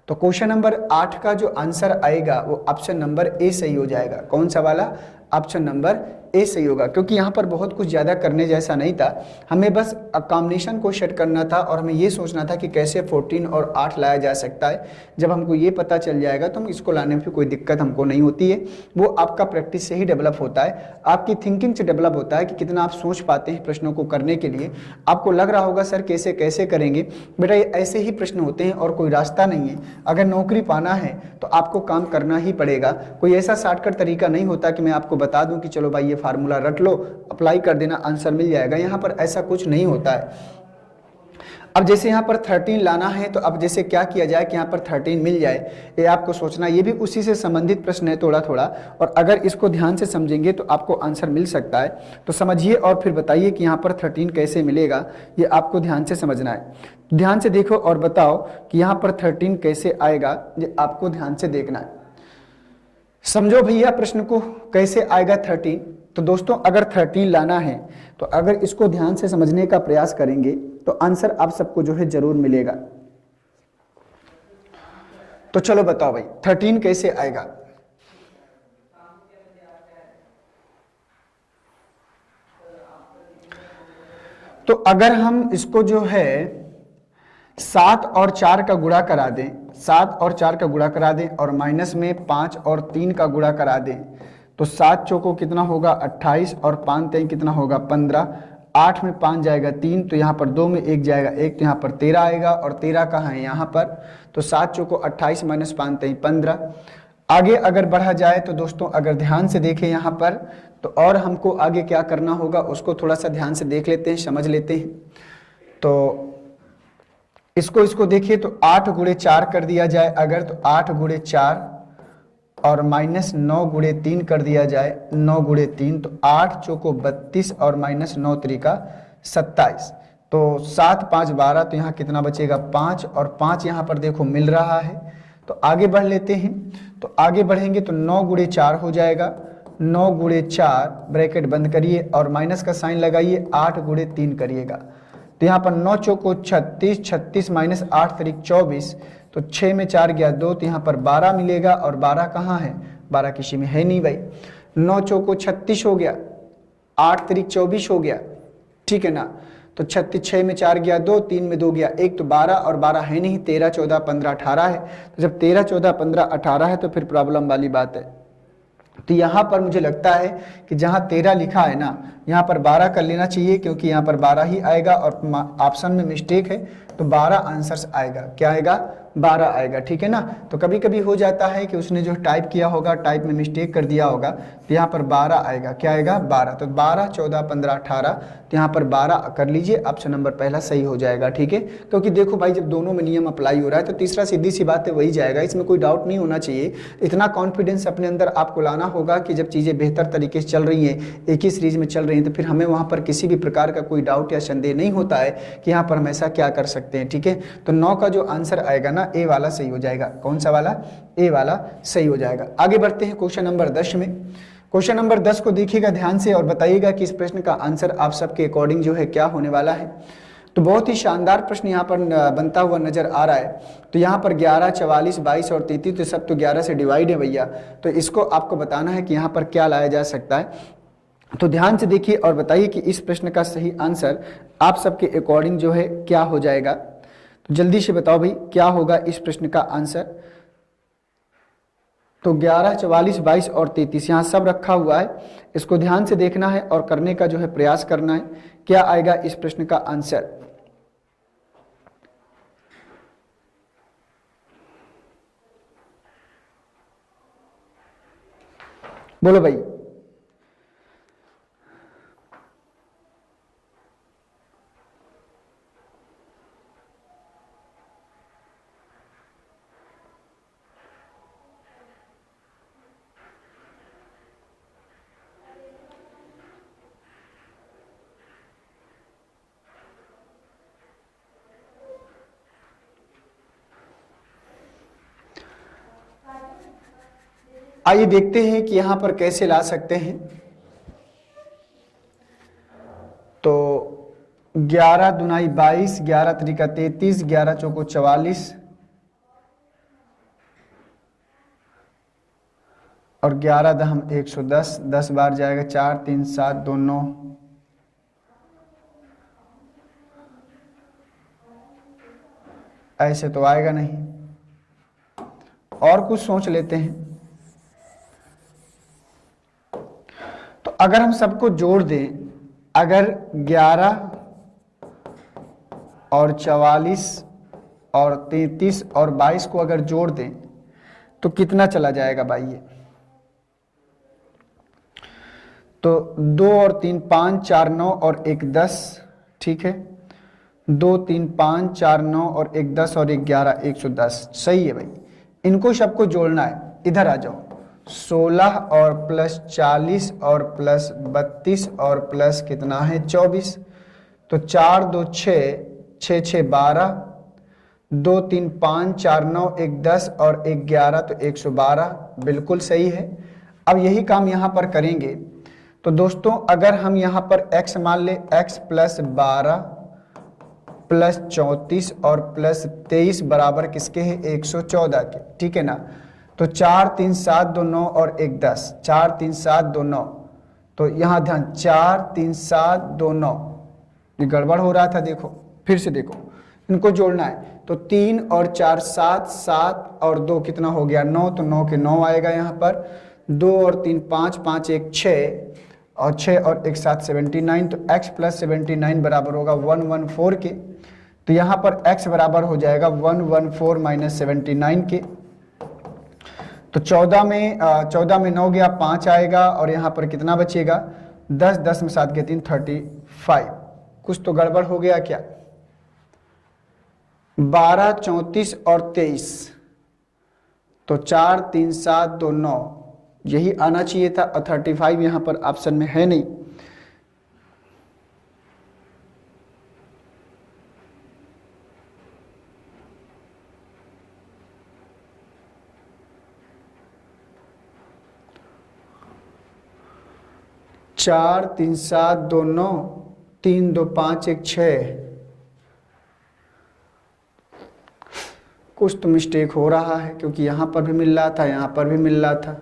तो क्वेश्चन नंबर 8 का जो आंसर आएगा वो ऑप्शन नंबर ए सही हो जाएगा। कौन सा वाला, ऑप्शन नंबर ए सही होगा, क्योंकि यहाँ पर बहुत कुछ ज़्यादा करने जैसा नहीं था। हमें बस कॉम्बिनेशन को सेट करना था और हमें ये सोचना था कि कैसे 14 और 8 लाया जा सकता है। जब हमको ये पता चल जाएगा तो हम इसको लाने में कोई दिक्कत हमको नहीं होती है। वो आपका प्रैक्टिस से ही डेवलप होता है, आपकी थिंकिंग से डेवलप होता है कि कितना आप सोच पाते हैं प्रश्नों को करने के लिए। आपको लग रहा होगा सर कैसे कैसे करेंगे, बेटा ये ऐसे ही प्रश्न होते हैं और कोई रास्ता नहीं है। अगर नौकरी पाना है तो आपको काम करना ही पड़ेगा। कोई ऐसा शॉर्टकट तरीका नहीं होता कि मैं आपको बता दूं कि चलो भाई ये फार्मूला रट लो, अप्लाई कर देना, आंसर मिल जाएगा। यहाँ पर ऐसा कुछ नहीं होता है। अब जैसे यहाँ पर 13 लाना है, तो अब जैसे क्या किया जाए कि यहाँ पर 13 मिल जाए, ये आपको सोचना। ये भी उसी से संबंधित प्रश्न है थोड़ा थोड़ा, और अगर इसको ध्यान से समझेंगे तो आपको आंसर मिल सकता है। तो समझिए और फिर बताइए कि यहाँ पर 13 कैसे मिलेगा, ये आपको ध्यान से समझना है। ध्यान से देखो और बताओ कि यहाँ पर 13 कैसे आएगा, ये आपको ध्यान से देखना है। समझो भैया प्रश्न को, कैसे आएगा 13। तो दोस्तों अगर 13 लाना है तो अगर इसको ध्यान से समझने का प्रयास करेंगे तो आंसर आप सबको जो है जरूर मिलेगा। तो चलो बताओ भाई 13 कैसे आएगा। तो अगर हम इसको जो है 7 और 4 का गुणा करा दें, 7 और 4 का गुणा करा दें और माइनस में 5 और 3 का गुणा करा दें, तो 7 चौको कितना होगा 28 और 5 3 कितना होगा 15। 8 में 5 जाएगा 3, तो यहाँ पर 2 में 1 जाएगा 1, तो यहाँ पर 13 आएगा। और 13 कहाँ है यहाँ पर, तो 7 चौको 28 माइनस 5 3 15। आगे अगर बढ़ा जाए तो दोस्तों अगर ध्यान से देखें यहाँ पर, तो और हमको आगे क्या करना होगा उसको थोड़ा सा ध्यान से देख लेते हैं, समझ लेते हैं। तो इसको देखिए तो 8 गुणे 4 कर दिया जाए अगर, तो 8 गुणे 4 और माइनस 9 गुणे 3 कर दिया जाए, 9 गुणे 3, तो 8 चौको 32 और माइनस 9 त्रिका 27। तो 7 5 12, तो यहाँ कितना बचेगा 5, और 5 यहाँ पर देखो मिल रहा है। तो आगे बढ़ लेते हैं। तो आगे बढ़ेंगे तो 9 गुणे 4 हो जाएगा, 9 गुणे 4 ब्रैकेट बंद करिए और माइनस का साइन लगाइए, 8 गुणे 3 करिएगा। तो यहाँ पर 9 चौको 36, 36 माइनस 8 तरीक 24, तो 6 में 4 गया 2, तो यहाँ पर 12 मिलेगा। और 12 कहाँ है, 12 किसी में है नहीं भाई। 9 चौको 36 हो गया, 8 तिरिक 24 हो गया, ठीक है ना। तो 36, 6 में 4 गया 2, 3 में 2 गया 1, तो 12, और 12 है नहीं, 13, 14, 15, 18 है। तो जब 13, 14, 15, 18 है तो फिर प्रॉब्लम वाली बात है। तो यहाँ पर मुझे लगता है कि जहाँ 13 लिखा है ना, यहाँ पर 12 कर लेना चाहिए, क्योंकि यहाँ पर 12 ही आएगा और ऑप्शन में मिस्टेक है, तो 12 आंसर्स आएगा। क्या आएगा? 12 आएगा, ठीक है ना। तो कभी कभी हो जाता है कि उसने जो टाइप किया होगा, टाइप में मिस्टेक कर दिया होगा, तो यहाँ पर 12 आएगा। क्या आएगा? 12। तो 12, 14, 15, 18, तो यहाँ पर 12 कर लीजिए, ऑप्शन नंबर पहला सही हो जाएगा, ठीक है। क्योंकि देखो भाई, जब दोनों में नियम अप्लाई हो रहा है तो तीसरा सीधी सी बात है वही जाएगा, इसमें कोई डाउट नहीं होना चाहिए। इतना कॉन्फिडेंस अपने अंदर आपको लाना होगा कि जब चीज़ें बेहतर तरीके से चल रही हैं, एक ही सीरीज में चल रही हैं, तो फिर हमें वहाँ पर किसी भी प्रकार का कोई डाउट या संदेह नहीं होता है कि यहाँ पर हम ऐसा क्या कर सकते हैं, ठीक है। तो 9 का जो आंसर आएगा ना, ए वाला सही हो जाएगा। कौन सा वाला? ए वाला सही हो जाएगा। आगे बढ़ते हैं क्वेश्चन नंबर 10 में। क्वेश्चन नंबर 10 को देखिएगा ध्यान से और बताइएगा कि इस प्रश्न का आंसर आप सबके अकॉर्डिंग जो है क्या होने वाला है। तो बहुत ही शानदार प्रश्न यहाँ पर बनता हुआ नजर आ रहा है। तो यहाँ पर 11, 44, 22 और 33, तो सब तो 11 से डिवाइड है भैया। तो इसको आपको बताना है कि यहाँ पर क्या लाया जा सकता है। तो ध्यान से देखिए और बताइए कि इस प्रश्न का सही आंसर आप सबके अकॉर्डिंग जो है क्या हो जाएगा। तो जल्दी से बताओ भाई, क्या होगा इस प्रश्न का आंसर। तो 11, 44, 22 और 33 यहाँ सब रखा हुआ है, इसको ध्यान से देखना है और करने का जो है प्रयास करना है। क्या आएगा इस प्रश्न का आंसर? बोलो भाई। आइए देखते हैं कि यहां पर कैसे ला सकते हैं। तो 11 दुनाई 22, 11 त्रिका 33, 11 चौको 44 और 11 दहम 110, 10 बार जाएगा 4, 3, 7, 2, 9। ऐसे तो आएगा नहीं, और कुछ सोच लेते हैं। तो अगर हम सबको जोड़ दें, अगर 11 और 44 और 33 और 22 को अगर जोड़ दें तो कितना चला जाएगा भाई? ये तो 2 और 3 5, 4 9 और 1 10, ठीक है। 2, 3, 5, 4 9 और 1 10 और 1 11, 110, सही है भाई। इनको सबको जोड़ना है, इधर आ जाओ। 16 और प्लस 40 और प्लस 32 और प्लस कितना है 24। तो 4, 2, 6, 6, 6, 12, 2, 3, 5, 4 9, 1 10 और 1 11, तो 112 बिल्कुल सही है। अब यही काम यहाँ पर करेंगे। तो दोस्तों अगर हम यहाँ पर x मान ले, x प्लस 12 प्लस 34 और प्लस 23 बराबर किसके है? 114 के, ठीक है ना। तो 4, 3, 7, 2, 9 और 1 10, 4, 3, 7, 2, 9। तो यहाँ ध्यान, 4, 3, 7, 2, 9, ये गड़बड़ हो रहा था, देखो फिर से देखो, इनको जोड़ना है। तो 3 और 4 7, 7 और 2 कितना हो गया? 9, तो 9 के 9 आएगा यहाँ पर। 2 और 3 5, 5 1 6 और 6 और 1 7 79। तो x प्लस 79 बराबर होगा 114 के। तो यहाँ पर x बराबर हो जाएगा 114 माइनस 79 के। तो 14 में 9 गया, 5 आएगा और यहाँ पर कितना बचेगा? 10, 10 में 7 गया 3, 35। कुछ तो गड़बड़ हो गया क्या? 12, 34 और 23, तो 4, 3, 7, 2, 9, यही आना चाहिए था। और 35 यहाँ पर ऑप्शन में है नहीं। चार, 3, 7, 2, 9, 3, 2, 5, 1, 6, कुछ तो मिस्टेक हो रहा है, क्योंकि यहाँ पर भी मिल रहा था, यहाँ पर भी मिल रहा था।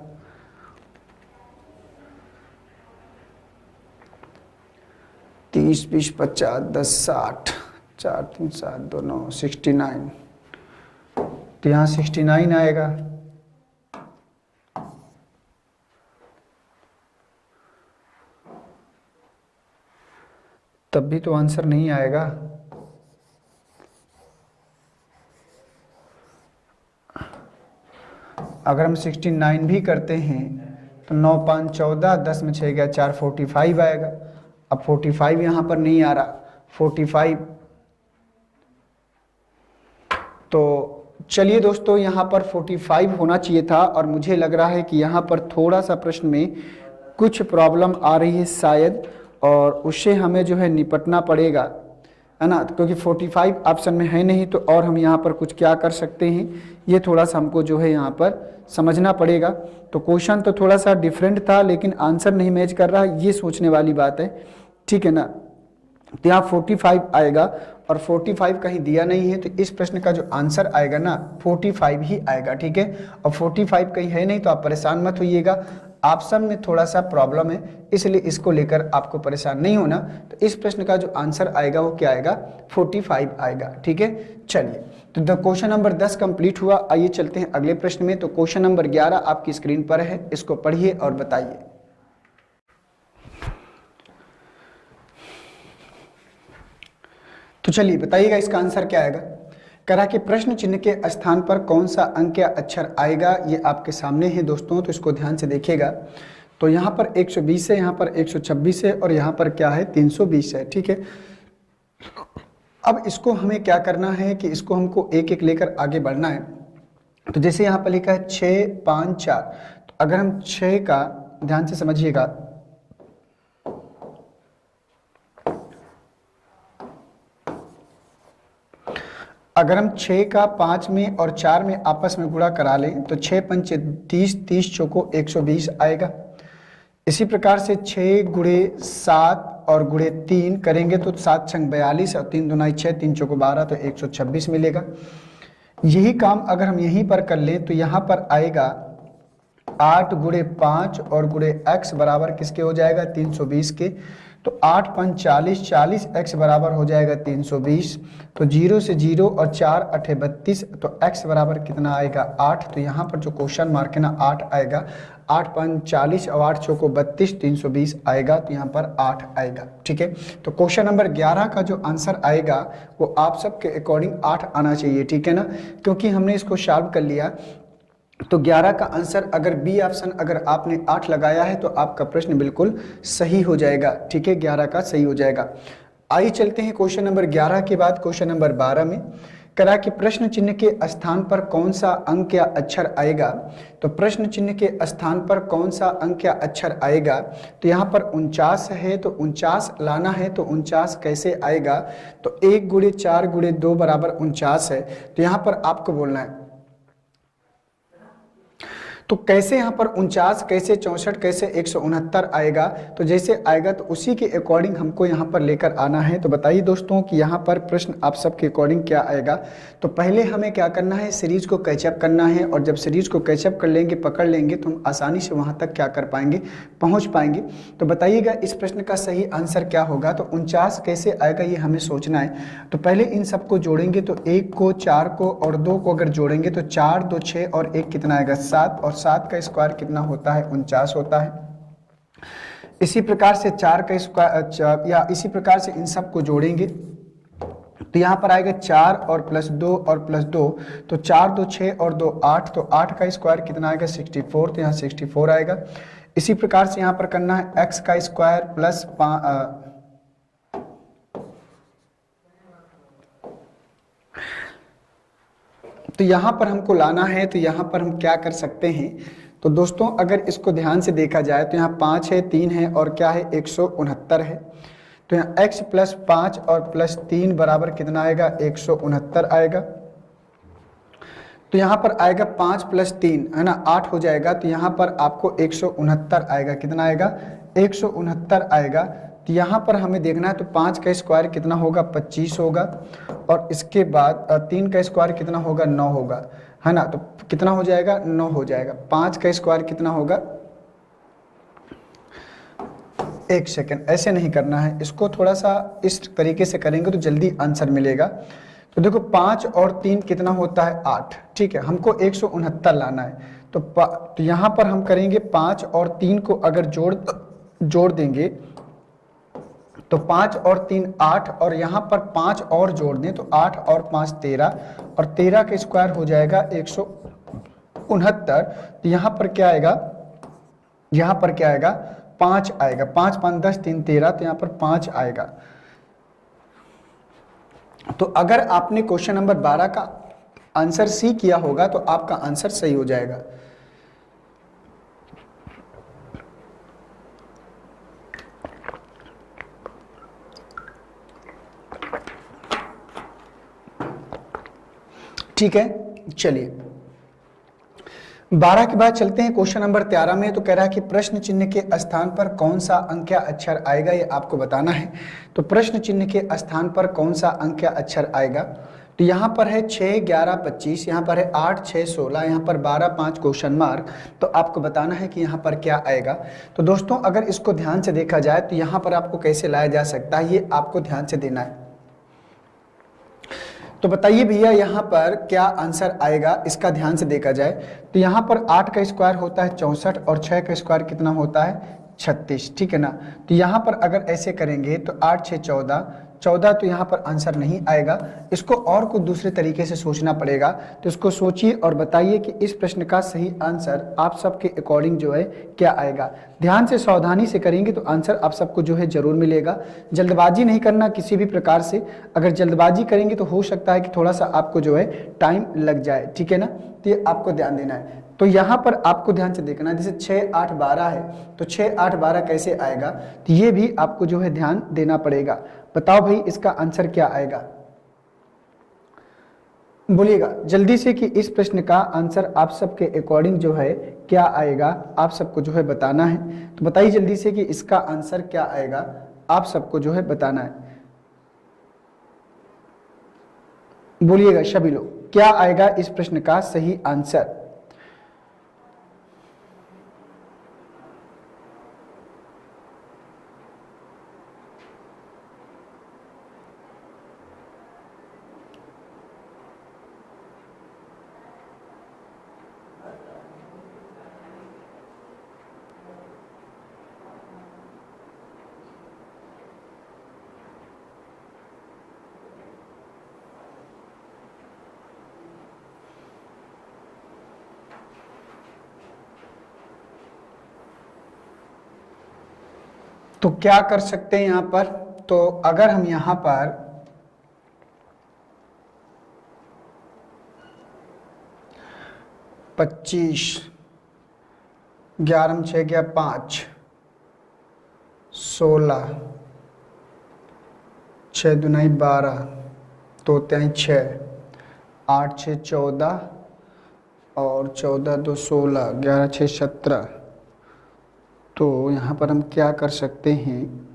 30 20 50 10 60 4 3 7 2 9 69, तो यहाँ 69 आएगा। तब भी तो आंसर नहीं आएगा। अगर हम 69 भी करते हैं तो 9 5 14, 10 में 6 गया 4, 45 आएगा। अब 45 यहाँ पर नहीं आ रहा, 45। तो चलिए दोस्तों, यहाँ पर 45 होना चाहिए था, और मुझे लग रहा है कि यहाँ पर थोड़ा सा प्रश्न में कुछ प्रॉब्लम आ रही है शायद, और उससे हमें जो है निपटना पड़ेगा, है ना, क्योंकि 45 ऑप्शन में है नहीं। तो और हम यहाँ पर कुछ क्या कर सकते हैं, ये थोड़ा सा हमको जो है यहाँ पर समझना पड़ेगा। तो क्वेश्चन तो थोड़ा सा डिफरेंट था, लेकिन आंसर नहीं मैच कर रहा, ये सोचने वाली बात है, ठीक है ना। तो यहाँ 45 आएगा, और 45 कहीं दिया नहीं है, तो इस प्रश्न का जो आंसर आएगा ना 45 ही आएगा, ठीक है। और 45 कहीं है नहीं, तो आप परेशान मत होइएगा, ऑप्शन में थोड़ा सा प्रॉब्लम है, इसलिए इसको लेकर आपको परेशान नहीं होना। तो इस प्रश्न का जो आंसर आएगा वो क्या आएगा, 45 आएगा, ठीक है। चलिए, तो द क्वेश्चन नंबर 10 कंप्लीट हुआ। आइए चलते हैं अगले प्रश्न में। तो क्वेश्चन नंबर 11 आपकी स्क्रीन पर है, इसको पढ़िए और बताइए। तो चलिए बताइएगा इसका आंसर क्या आएगा। करा कि प्रश्न चिन्ह के स्थान पर कौन सा अंक या अक्षर आएगा, ये आपके सामने है दोस्तों, तो इसको ध्यान से देखिएगा। तो यहाँ पर 120 है, यहाँ पर 126 है, और यहाँ पर क्या है 320 है, ठीक है। अब इसको हमें क्या करना है कि इसको हमको एक एक लेकर आगे बढ़ना है। तो जैसे यहाँ पर लिखा है 6 5 4, तो अगर हम 6 का, ध्यान से समझिएगा, अगर हम 6 का 5 में और 4 में आपस में गुणा करा लें तो 6 पंचे 30, 30 चौको 120 आएगा। इसी प्रकार से 6 गुणे 7 और गुणे 3 करेंगे तो 7 छंग 42 और 3 दूना 6, 3 चौको 12, तो 126 मिलेगा। यही काम अगर हम यहीं पर कर लें तो यहाँ पर आएगा 8 गुणे 5 और गुणे x बराबर किसके हो जाएगा, 320 के। तो 8 5 40, 40 x बराबर हो जाएगा 320। तो 0 से 0 और 4 8 32, तो x बराबर कितना आएगा 8। तो यहाँ पर जो क्वेश्चन मार्क है ना 8 आएगा। 8 5 40 और 8 चौको 32, 320 आएगा, तो यहाँ पर 8 आएगा, ठीक है। तो क्वेश्चन नंबर 11 का जो आंसर आएगा वो आप सबके अकॉर्डिंग 8 आना चाहिए, ठीक है ना, क्योंकि हमने इसको सॉल्व कर लिया। तो 11 का आंसर अगर बी ऑप्शन अगर आपने 8 लगाया है तो आपका प्रश्न बिल्कुल सही हो जाएगा, ठीक है, 11 का सही हो जाएगा। आइए चलते हैं क्वेश्चन नंबर 11 के बाद क्वेश्चन नंबर 12 में। करा कि प्रश्न चिन्ह के स्थान पर कौन सा अंक या अक्षर आएगा। तो प्रश्न चिन्ह के स्थान पर कौन सा अंक या अक्षर आएगा, तो यहाँ पर 49 है, तो 49 लाना है, तो 49 कैसे आएगा। तो 1 गुणे 4 गुणे 2 बराबर 49 है। तो यहाँ पर आपको बोलना है तो कैसे यहाँ पर 49, कैसे 64, कैसे 169 आएगा। तो जैसे आएगा तो उसी के अकॉर्डिंग हमको यहाँ पर लेकर आना है। तो बताइए दोस्तों कि यहाँ पर प्रश्न आप सबके अकॉर्डिंग क्या आएगा। तो पहले हमें क्या करना है, सीरीज को कैचअप करना है, और जब सीरीज को कैचअप कर लेंगे, पकड़ लेंगे, तो हम आसानी से वहाँ तक क्या कर पाएंगे, पहुँच पाएंगे। तो बताइएगा इस प्रश्न का सही आंसर क्या होगा। तो 49 कैसे आएगा ये हमें सोचना है। तो पहले इन सबको जोड़ेंगे, तो 1 को 4 को और 2 को अगर जोड़ेंगे तो 4 2 6 और 1 कितना आएगा 7, और 7 का स्क्वायर कितना होता है 49 होता है। इसी प्रकार से 4 का स्क्वायर, या इसी प्रकार से इन सब को जोड़ेंगे तो यहाँ पर आएगा 4 और प्लस 2 और प्लस 2, तो 4 2 6 और 2 8, तो 8 का स्क्वायर कितना आएगा 64, तो यहाँ 64 आएगा। इसी प्रकार से यहाँ पर करना है x का स्क्वायर प्लस तो यहाँ पर हमको लाना है। तो यहाँ पर हम क्या कर सकते हैं, तो दोस्तों अगर इसको ध्यान से देखा जाए तो यहाँ 5 है, 3 है, और क्या है 169 है। तो यहाँ x प्लस 5 और प्लस 3 बराबर कितना आएगा 169 आएगा। तो यहाँ पर आएगा 5 प्लस 3 है ना 8 हो जाएगा। तो यहाँ पर आपको 169 आएगा, कितना आएगा 169 आएगा। तो यहाँ पर हमें देखना है, तो 5 का स्क्वायर कितना होगा 25 होगा, और इसके बाद 3 का स्क्वायर कितना होगा 9 होगा, है ना। तो कितना हो जाएगा 9 हो जाएगा। 5 का स्क्वायर कितना होगा एक सेकेंड, ऐसे नहीं करना है इसको, थोड़ा सा इस तरीके से करेंगे तो जल्दी आंसर मिलेगा। तो देखो 5 और 3 कितना होता है 8, ठीक है, हमको 169 लाना है। तो यहाँ पर हम करेंगे 5 और 3 को अगर जोड़ देंगे तो 5 और 3 8, और यहाँ पर 5 और जोड़ दें तो 8 और 5 13, और 13 का स्क्वायर हो जाएगा 169। तो यहाँ पर क्या आएगा, यहाँ पर क्या आएगा 5 आएगा, 5 5 10 3 13, तो यहाँ पर 5 आएगा। तो अगर आपने क्वेश्चन नंबर 12 का आंसर सी किया होगा तो आपका आंसर सही हो जाएगा। ठीक है, चलिए 12 के बाद चलते हैं क्वेश्चन नंबर 13 में। तो कह रहा है कि प्रश्न चिन्ह के स्थान पर कौन सा अंक या अक्षर आएगा, ये आपको बताना है। तो प्रश्न चिन्ह के स्थान पर कौन सा अंक या अक्षर आएगा, तो यहाँ पर है 6 11 25, यहाँ पर है 8 6 16, यहाँ पर 12 5 क्वेश्चन मार्क। तो आपको बताना है कि यहाँ पर क्या आएगा। तो दोस्तों अगर इसको ध्यान से देखा जाए तो यहाँ पर आपको कैसे लाया जा सकता है, ये आपको ध्यान से देना है। तो बताइए भैया यहाँ पर क्या आंसर आएगा, इसका ध्यान से देखा जाए तो यहाँ पर 8 का स्क्वायर होता है 64, और 6 का स्क्वायर कितना होता है 36, ठीक है ना। तो यहाँ पर अगर ऐसे करेंगे तो 8 6 14, तो यहाँ पर आंसर नहीं आएगा। इसको और कुछ दूसरे तरीके से सोचना पड़ेगा। तो इसको सोचिए और बताइए कि इस प्रश्न का सही आंसर आप सबके अकॉर्डिंग जो है क्या आएगा। ध्यान से सावधानी से करेंगे तो आंसर आप सबको जो है जरूर मिलेगा। जल्दबाजी नहीं करना किसी भी प्रकार से, अगर जल्दबाजी करेंगे तो हो सकता है कि थोड़ा सा आपको जो है टाइम लग जाए, ठीक है ना। तो ये आपको ध्यान देना है। तो यहाँ पर आपको ध्यान से देखना है, जैसे 6 8 12 है तो 6 8 12 कैसे आएगा, तो ये भी आपको जो है ध्यान देना पड़ेगा। बताओ भाई इसका आंसर क्या आएगा, बोलिएगा जल्दी से कि इस प्रश्न का आंसर आप सबके अकॉर्डिंग जो है क्या आएगा, आप सबको जो है बताना है। तो बताइए जल्दी से कि इसका आंसर क्या आएगा, आप सबको जो है बताना है। बोलिएगा सभी लोग क्या आएगा इस प्रश्न का सही आंसर। तो क्या कर सकते हैं यहाँ पर, तो अगर हम यहाँ पर पच्चीस 11 6 गया 5 16 6 दुनाई 12 तो 6 8 6 14 और 14 2 16 11 6 17, तो यहाँ पर हम क्या कर सकते हैं,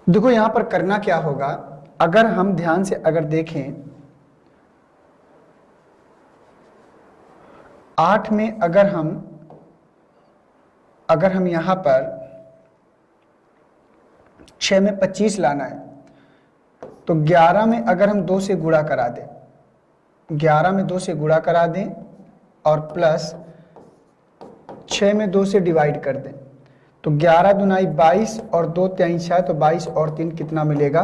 देखो यहाँ पर करना क्या होगा। अगर हम ध्यान से अगर देखें 8 में अगर हम यहाँ पर 6 में 25 लाना है तो 11 में अगर हम 2 से गुणा करा दें, 11 में 2 से गुणा करा दें और प्लस 6 में 2 से डिवाइड कर दें, तो 11 दुनाई 22 और 2 3 6, तो 22 और 3 कितना मिलेगा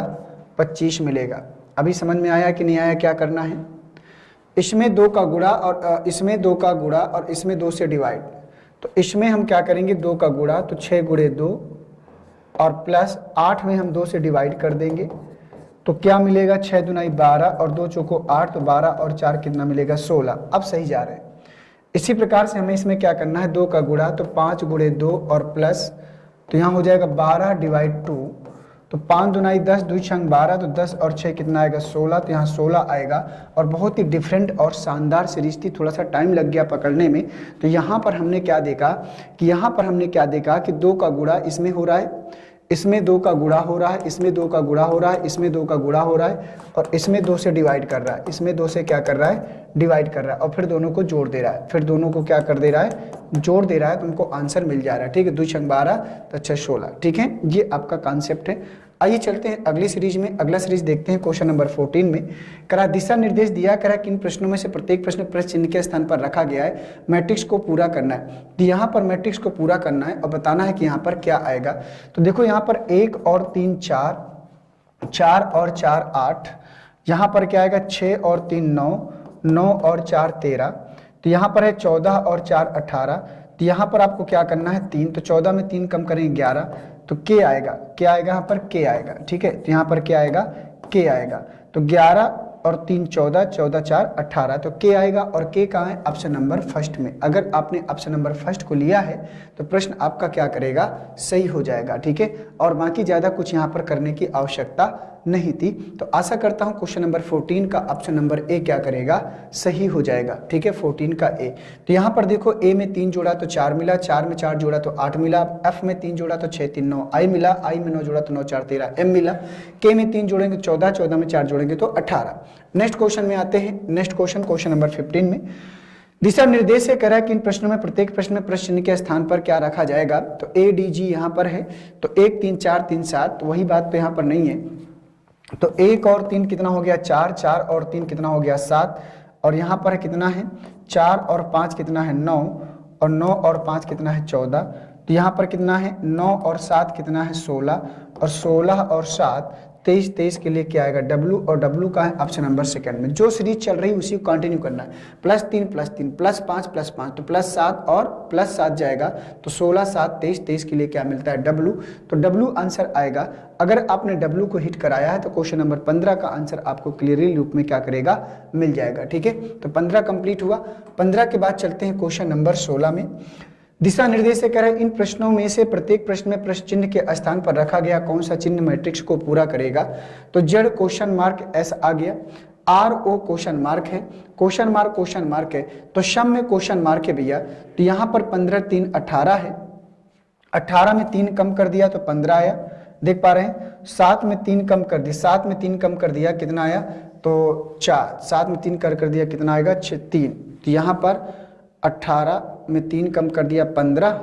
25 मिलेगा। अभी समझ में आया कि नहीं आया, क्या करना है, इसमें 2 का गुणा और इसमें 2 का गुणा और इसमें 2 से डिवाइड। तो इसमें हम क्या करेंगे 2 का गुणा, तो 6 गुणे 2 और प्लस 8 में हम 2 से डिवाइड कर देंगे, तो क्या मिलेगा 6 दुनाई 12 और 2 चौको 8, तो 12 और 4 कितना मिलेगा 16। अब सही जा रहे हैं। इसी प्रकार से हमें इसमें क्या करना है 2 का गुणा, तो 5 गुणे 2 और प्लस, तो यहाँ हो जाएगा 12 डिवाइड 2 तो 5 दूनाई 10, 2 छंग 12, तो 10 और 6 कितना आएगा 16, तो यहाँ 16 आएगा। और बहुत ही डिफरेंट और शानदार सीरीज थी, थोड़ा सा टाइम लग गया पकड़ने में। तो यहाँ पर हमने क्या देखा कि 2 का गुणा इसमें हो रहा है, इसमें 2 का गुणा हो रहा है, इसमें 2 का गुणा हो रहा है, इसमें 2 का गुणा हो रहा है, और इसमें 2 से डिवाइड कर रहा है, इसमें 2 से क्या कर रहा है डिवाइड कर रहा है, और फिर दोनों को जोड़ दे रहा है, फिर दोनों को क्या कर दे रहा है जोड़ दे रहा है, तो उनको आंसर मिल जा रहा है। ठीक है, 2 छंग 12 तो 6 16। ठीक है, ये आपका कॉन्सेप्ट है। आइए चलते हैं अगली सीरीज में। अगला सीरीज देखते हैं क्वेश्चन नंबर 14 में। करा दिशा निर्देश दिया करा किन प्रश्नों में से प्रत्येक प्रश्न प्रश्न चिन्ह के स्थान पर रखा गया है, मैट्रिक्स को पूरा करना है। तो यहाँ पर मैट्रिक्स को पूरा करना है और बताना है कि यहाँ पर क्या आएगा। तो देखो यहाँ पर 1 और 3 4, 4 और 4 8, यहाँ पर क्या आएगा 6 और 3 9, 9 और 4 13, तो यहाँ पर है 14 और 4 18, तो यहाँ पर आपको क्या करना है 3, तो 14 में 3 कम करेंगे 11, तो के आएगा, क्या आएगा यहाँ पर के आएगा। ठीक है, तो यहाँ पर क्या आएगा के आएगा, तो 11 और 3 14, 14 4 18, तो के आएगा। और के कहाँ है ऑप्शन नंबर फर्स्ट में। अगर आपने ऑप्शन नंबर फर्स्ट को लिया है तो प्रश्न आपका क्या करेगा सही हो जाएगा। ठीक है, और बाकी ज़्यादा कुछ यहाँ पर करने की आवश्यकता नहीं थी। तो आशा करता हूँ क्वेश्चन नंबर 14 का ऑप्शन नंबर ए क्या करेगा सही हो जाएगा। ठीक है, 14 का ए। तो यहाँ पर देखो ए में 3 जोड़ा तो 4 मिला, 4 में 4 जोड़ा तो 8 मिला, एफ में 3 जोड़ा तो 6 3 9, आई मिला, आई में 9 जोड़ा तो 9 4 13, एम मिला, के में 3 जोड़ेंगे 14, 14 में 4 जोड़ेंगे तो 18। नेक्स्ट क्वेश्चन में आते हैं। नेक्स्ट क्वेश्चन, क्वेश्चन नंबर 15 में दिशा निर्देश से कह रहा है कि इन प्रश्नों में प्रत्येक प्रश्न में प्रश्न चिन्ह के स्थान पर क्या रखा जाएगा। तो ए डी जी यहाँ पर है, तो 1 3 4 3 7, तो वही बात तो यहाँ पर नहीं है। तो 1 और 3 कितना हो गया 4, 4 और 3 कितना हो गया 7, और यहाँ पर कितना है 4 और 5 कितना है 9, और 9 और 5 कितना है 14, तो यहाँ पर कितना है 9 और 7 कितना है 16, और 16 और 7 23, 23 के लिए क्या आएगा W, और W का है ऑप्शन नंबर सेकंड में। जो सीरीज चल रही है उसी को कंटिन्यू करना है, +3 +3 +5 +5, तो +7 और +7 जाएगा, तो 16 7 23, 23 के लिए क्या मिलता है W, तो W आंसर आएगा। अगर आपने W को हिट कराया है तो क्वेश्चन नंबर 15 का आंसर आपको क्लियरली लूप में क्या करेगा मिल जाएगा। ठीक है, तो 15 कंप्लीट हुआ। 15 के बाद चलते हैं क्वेश्चन नंबर 16 में। दिशा निर्देश से कह रहा है इन प्रश्नों में से प्रत्येक प्रश्न में प्रश्न चिन्ह के स्थान पर रखा गया कौन सा चिन्ह मैट्रिक्स को पूरा करेगा। तो जेड क्वेश्चन मार्क एस आ गया, आर ओ क्वेश्चन मार्क है, क्वेश्चन मार्क है, तो सम में क्वेश्चन मार्क है भैया। तो यहाँ पर 15 3 18 है, 18 में 3 कम कर दिया तो 15 आया, देख पा रहे हैं। 7 में 3 कम कर दिया, 7 में 3 कम कर दिया कितना आया तो 4, 7 में 3 कर दिया कितना आएगा 6 3, तो यहाँ पर 18 में 3 कम कर दिया 15,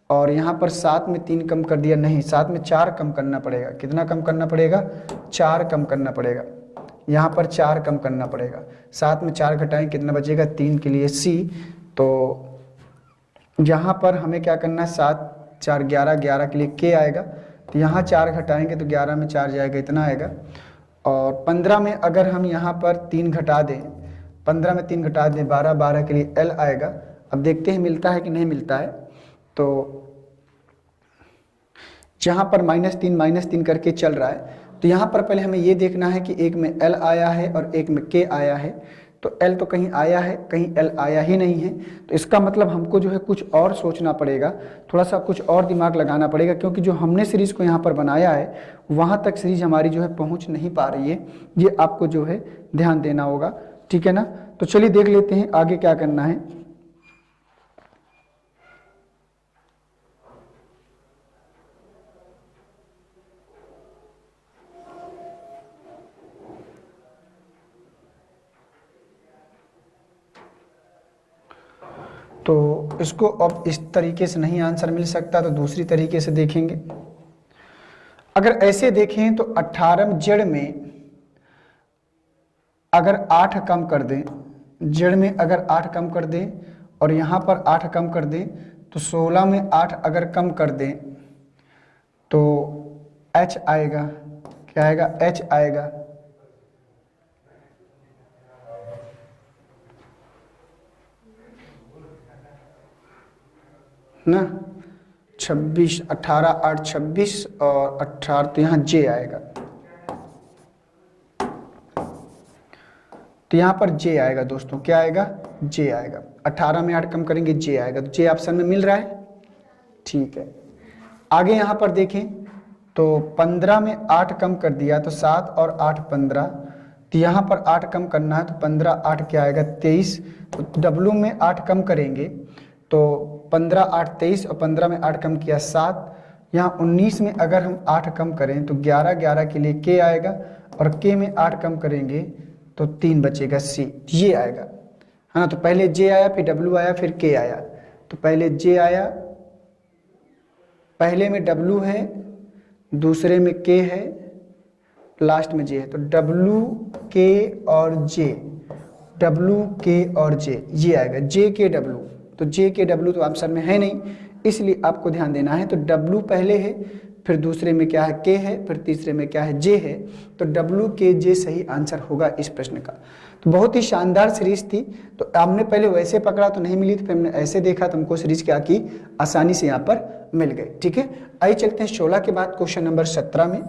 और यहाँ पर 7 में 3 कम कर दिया नहीं, 7 में 4 कम करना पड़ेगा, कितना कम करना पड़ेगा 4 कम करना पड़ेगा, यहाँ पर 4 कम करना पड़ेगा। 7 में 4 घटाएं कितना बचेगा 3 के लिए सी, तो यहाँ पर हमें क्या करना है 7 4 11, 11 के लिए के आएगा, तो यहाँ 4 घटाएंगे तो 11 में 4 जाएगा इतना आएगा। और 15 में अगर हम यहाँ पर 3 घटा दें, 15 में 3 घटा दें 12, 12 के लिए एल आएगा। अब देखते हैं मिलता है कि नहीं मिलता है। तो जहाँ पर -3 करके चल रहा है, तो यहाँ पर पहले हमें ये देखना है कि एक में एल आया है और एक में के आया है। तो एल तो कहीं आया है, कहीं एल आया ही नहीं है, तो इसका मतलब हमको जो है कुछ और सोचना पड़ेगा, थोड़ा सा कुछ और दिमाग लगाना पड़ेगा, क्योंकि जो हमने सीरीज़ को यहाँ पर बनाया है वहाँ तक सीरीज हमारी जो है पहुँच नहीं पा रही है। ये आपको जो है ध्यान देना होगा, ठीक है ना। तो चलिए देख लेते हैं आगे क्या करना है। तो इसको अब इस तरीके से नहीं आंसर मिल सकता, तो दूसरी तरीके से देखेंगे। अगर ऐसे देखें तो 18 जेड में अगर 8 कम कर दें, जेड में अगर 8 कम कर दें और यहाँ पर 8 कम कर दें, तो 16 में 8 अगर कम कर दें तो एच आएगा, क्या आएगा एच आएगा। ना 26, 18 8 26 और 18, तो यहाँ जे आएगा, तो यहाँ पर जे आएगा दोस्तों, क्या आएगा जे आएगा। 18 में 8 कम करेंगे जे आएगा, तो जे ऑप्शन में मिल रहा है, ठीक है। आगे यहाँ पर देखें तो 15 में 8 कम कर दिया तो 7 और 8 15, तो यहाँ पर 8 कम करना है तो 15 8 क्या आएगा 23, तो W में 8 कम करेंगे तो 15 8 23 और 15 में 8 कम किया 7, यहाँ 19 में अगर हम 8 कम करें तो 11 11 के लिए K आएगा और K में 8 कम करेंगे तो 3 बचेगा C, ये आएगा, है ना। तो पहले J आया, फिर W आया, फिर K आया। तो पहले J आया, पहले में W है, दूसरे में K है, लास्ट में J है। तो W K और J, W K और J, ये आएगा J K W। तो J K W तो आंसर में है नहीं, इसलिए आपको ध्यान देना है। तो W पहले है, फिर दूसरे में क्या है K है, फिर तीसरे में क्या है J है। तो W K J सही आंसर होगा इस प्रश्न का। तो बहुत ही शानदार सीरीज थी। तो हमने पहले वैसे पकड़ा तो नहीं मिली, तो फिर हमने ऐसे देखा तो हमको सीरीज क्या की, आसानी से यहाँ पर मिल गई। ठीक है, आइए चलते हैं 16 के बाद क्वेश्चन नंबर 17 में।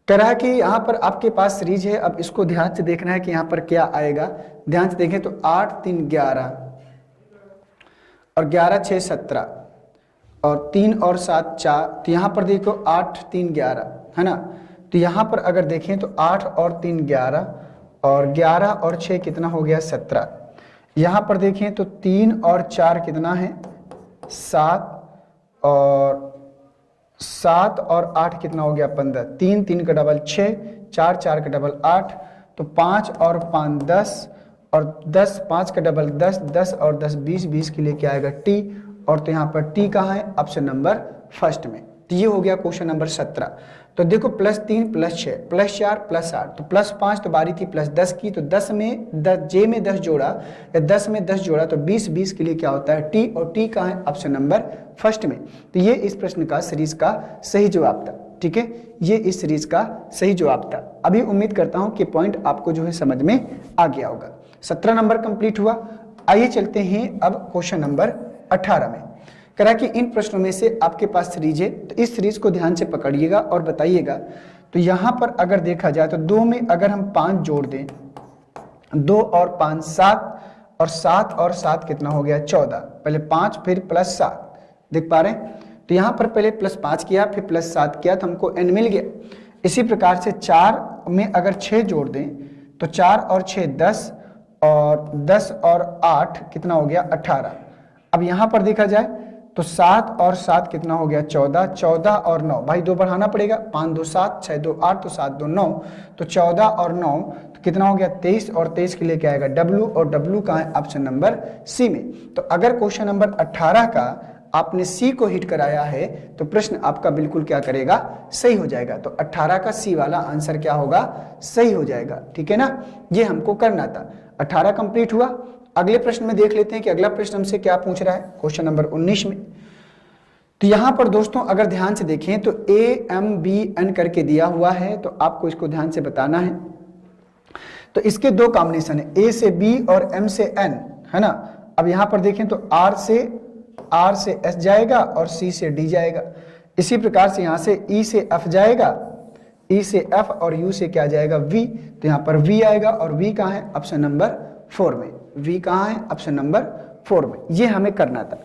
कह रहा है कि यहाँ पर आपके पास सीरीज है, अब इसको ध्यान से देखना है कि यहाँ पर क्या आएगा। ध्यान से देखें तो 8 3 11 और 11 6 17 और 3 और 7 4, तो यहाँ पर देखो 8 3 11, है ना। तो यहाँ पर अगर देखें तो 8 और 3 11 और 11 और 6 कितना हो गया 17। यहाँ पर देखें तो 3 और 4 कितना है 7 और 7 और 8 कितना हो गया 15, 3 3 का डबल 6, 4 4 का डबल 8, तो 5 और 5 10 और 10 5 का डबल 10, 10 और 10 20, 20 के लिए क्या आएगा T, और तो यहाँ पर T कहाँ है, ऑप्शन नंबर फर्स्ट में। तो ये हो गया क्वेश्चन नंबर 17। तो देखो +3 +6 +4 +8, तो +5 तो बारी थी +10 की, तो 10 में 10 J में 10 जोड़ा या 10 में 10 जोड़ा तो 20, 20 के लिए क्या होता है T, और T कहाँ है, ऑप्शन नंबर फर्स्ट में। तो ये इस प्रश्न का सीरीज का सही जवाब था। ठीक है, ये इस सीरीज का सही जवाब था। अभी उम्मीद करता हूं कि पॉइंट आपको जो है समझ में आ गया होगा। 17 नंबर कंप्लीट हुआ। आइए चलते हैं अब क्वेश्चन नंबर 18 में। करा कि इन प्रश्नों में से आपके पास सीरीज है, तो इस सीरीज को ध्यान से पकड़िएगा और बताइएगा। तो यहां पर अगर देखा जाए तो 2 में अगर हम 5 जोड़ दें, 2 और 5 7, और 7 और 7 कितना हो गया 14। पहले 5 फिर +7, देख पा रहे हैं। तो यहां पर पहले +5 किया, फिर +7 किया, तो हमको n मिल गया। इसी प्रकार से 4 में अगर 6 जोड़ दें तो 4 और 6 10, और 10 और 8 कितना हो गया 18। अब यहां पर देखा जाए तो 7 और 7 कितना हो गया 14, 14 और 9, भाई 2 बढ़ाना पड़ेगा, 5 2 7, 6 2 8, तो 7 2 9, तो 14 और 9 तो कितना हो गया 23, और 23 के लिए क्या आएगा W, और W का है ऑप्शन नंबर C में। तो अगर क्वेश्चन नंबर 18 का आपने C को हिट कराया है तो प्रश्न आपका बिल्कुल क्या करेगा, सही हो जाएगा। तो 18 का C वाला आंसर क्या होगा, सही हो जाएगा। ठीक है ना, ये हमको करना था। 18 कंप्लीट हुआ। अगले प्रश्न में देख लेते हैं कि अगला प्रश्न हमसे क्या पूछ रहा है, क्वेश्चन नंबर 19 में। तो यहां पर दोस्तों अगर ध्यान से देखें तो AMBN करके दिया हुआ है, तो आपको इसको ध्यान से बताना है। तो इसके दो कॉम्बिनेशन है, A से B और M से N, है ना। अब यहां पर देखें तो R से S जाएगा और C से D जाएगा। इसी प्रकार से यहां से E से F जाएगा, E से F, और U से क्या जाएगा V, तो यहां पर V आएगा, और V कहां है, ऑप्शन नंबर 4 में। V कहां है, ऑप्शन नंबर 4 में। ये हमें करना था।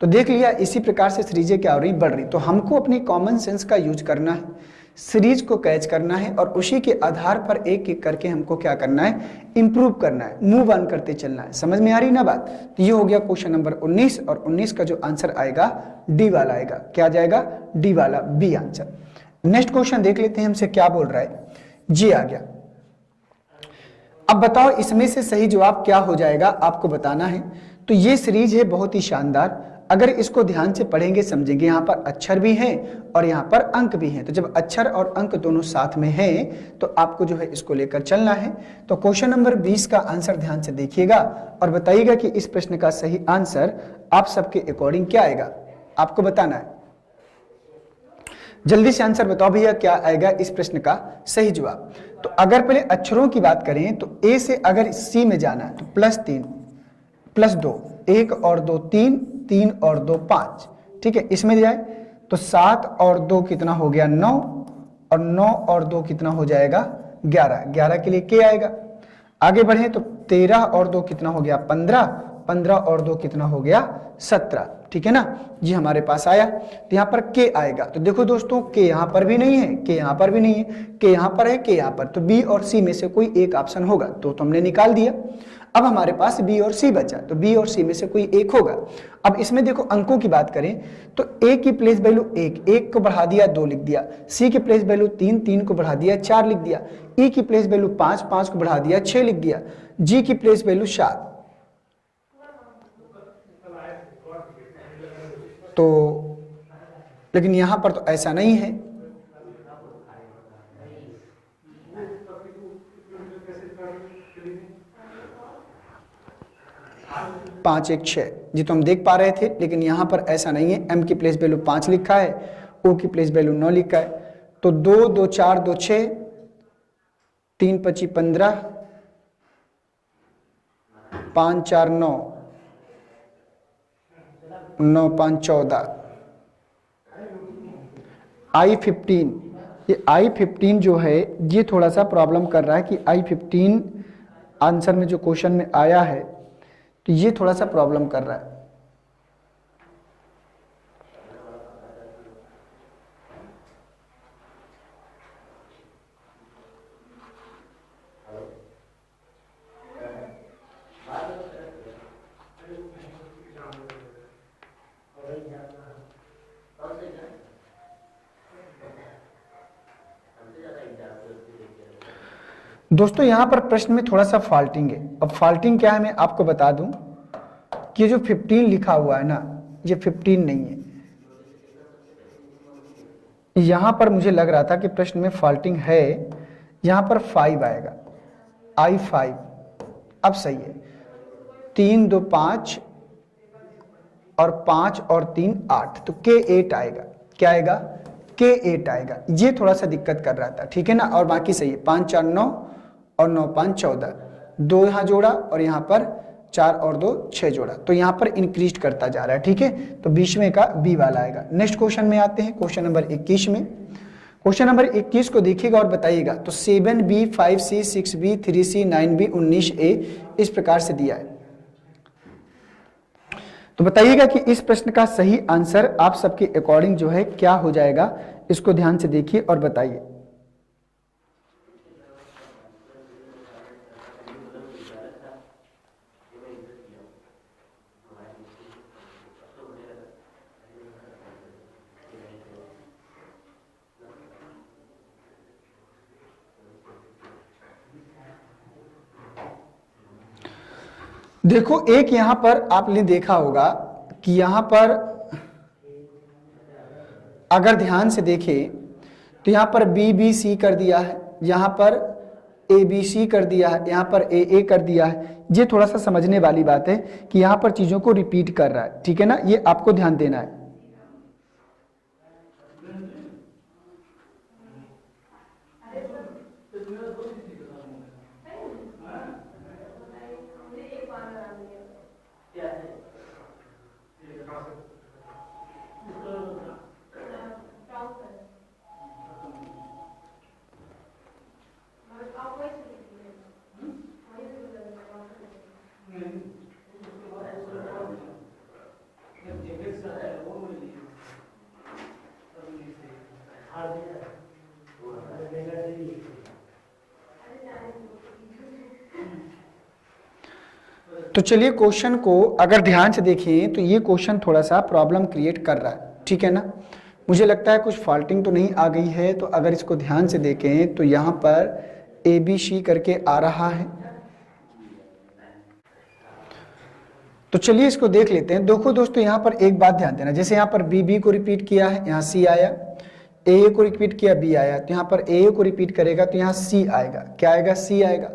तो देख लिया, इसी प्रकार से सीरीजें क्या हो रही, बढ़ रही। तो हमको अपनी कॉमन सेंस का यूज करना है, सीरीज को कैच करना है, और उसी के आधार पर एक एक करके हमको क्या करना है, इंप्रूव करना है, मूव ऑन करते चलना है। समझ में आ रही ना बात। तो ये हो गया क्वेश्चन नंबर 19, और 19 का जो आंसर आएगा डी वाला आएगा। क्या जाएगा, डी वाला, बी आंसर। नेक्स्ट क्वेश्चन देख लेते हैं हमसे क्या बोल रहा है। जी आ गया। अब बताओ इसमें से सही जवाब क्या हो जाएगा, आपको बताना है। तो ये सीरीज है बहुत ही शानदार। अगर इसको ध्यान से पढ़ेंगे समझेंगे, यहाँ पर अक्षर भी हैं और यहाँ पर अंक भी हैं। तो जब अक्षर और अंक दोनों साथ में हैं तो आपको जो है इसको लेकर चलना है। तो क्वेश्चन नंबर 20 का आंसर ध्यान से देखिएगा और बताइएगा कि इस प्रश्न का सही आंसर आप सबके अकॉर्डिंग क्या आएगा, आपको बताना है। जल्दी से आंसर बताओ भैया, क्या आएगा इस प्रश्न का सही जवाब। तो अगर पहले अक्षरों की बात करें तो ए से अगर सी में जाना है तो +3 +2, 1 और 2 3, 3 और 2 5, ठीक है। इसमें जाए तो 7 और 2 कितना हो गया 9, और 9 और 2 कितना हो जाएगा 11, 11 के लिए के आएगा। आगे बढ़े तो 13 और 2 कितना हो गया 15, 15 और 2 कितना हो गया 17, ठीक है ना, ये हमारे पास आया। तो यहाँ पर के आएगा, तो देखो दोस्तों के यहाँ पर भी नहीं है, के यहाँ पर भी नहीं है, के यहाँ पर है, के यहाँ पर, तो बी और सी में से कोई एक ऑप्शन होगा, तो हमने निकाल दिया। अब हमारे पास बी और सी बचा, तो बी और सी में से कोई एक होगा। अब इसमें देखो अंकों की बात करें तो ए की प्लेस वैल्यू एक को बढ़ा दिया 2 लिख दिया, सी की प्लेस वैल्यू 3 को बढ़ा दिया 4 लिख दिया, ई की प्लेस वैल्यू 5 को बढ़ा दिया 6 लिख दिया, जी की प्लेस वैल्यू 7। तो लेकिन यहां पर तो ऐसा नहीं है, पांच एक 6 जी तो हम देख पा रहे थे, लेकिन यहां पर ऐसा नहीं है। एम की प्लेस वैल्यू 5 लिखा है, ओ की प्लेस वैल्यू 9 लिखा है, तो 2 2 4 2 6, 3 25 15, 5 4 9, 9 5 14, I15, ये I15 जो है ये थोड़ा सा प्रॉब्लम कर रहा है कि I15 आंसर में जो क्वेश्चन में आया है तो ये थोड़ा सा प्रॉब्लम कर रहा है। दोस्तों यहां पर प्रश्न में थोड़ा सा फॉल्टिंग है। अब फॉल्टिंग क्या है मैं आपको बता दूं कि जो 15 लिखा हुआ है ना, ये 15 नहीं है। यहां पर मुझे लग रहा था कि प्रश्न में फॉल्टिंग है, यहां पर 5 आएगा, I5। अब सही है, 3 2 5 और 5 और 3 8, तो K8 आएगा। क्या आएगा? K8 आएगा। ये थोड़ा सा दिक्कत कर रहा था, ठीक है ना, और बाकी सही है। 5 4 9 और 9 5 14, 2 यहाँ जोड़ा और यहाँ पर 4 और 2 6 जोड़ा, तो यहाँ पर इंक्रीज करता जा रहा है, ठीक है। तो बीच में का बी वाला आएगा। नेक्स्ट क्वेश्चन में आते हैं, क्वेश्चन नंबर 21 में। क्वेश्चन नंबर 21 को देखिएगा और बताइएगा। तो 7B 5C 6B 3C 9B 19A इस प्रकार से दिया है। तो बताइएगा कि इस प्रश्न का सही आंसर आप सबके अकॉर्डिंग जो है क्या हो जाएगा, इसको ध्यान से देखिए और बताइए। देखो एक यहां पर आपने देखा होगा कि यहां पर अगर ध्यान से देखें तो यहां पर BBC कर दिया है, यहां पर ABC कर दिया है, यहां पर AA कर दिया है। ये थोड़ा सा समझने वाली बात है कि यहां पर चीजों को रिपीट कर रहा है, ठीक है ना, ये आपको ध्यान देना है। तो चलिए क्वेश्चन को अगर ध्यान से देखें तो ये क्वेश्चन थोड़ा सा प्रॉब्लम क्रिएट कर रहा है, ठीक है ना। मुझे लगता है कुछ फॉल्टिंग तो नहीं आ गई है, तो अगर इसको ध्यान से देखें तो यहाँ पर ABC करके आ रहा है। तो चलिए इसको देख लेते हैं। देखो दोस्तों यहाँ पर एक बात ध्यान देना, जैसे यहाँ पर BB को रिपीट किया है, यहाँ C आया, AA को रिपीट किया B आया, तो यहाँ पर AA को रिपीट करेगा तो यहाँ C आएगा। क्या आएगा? C आएगा।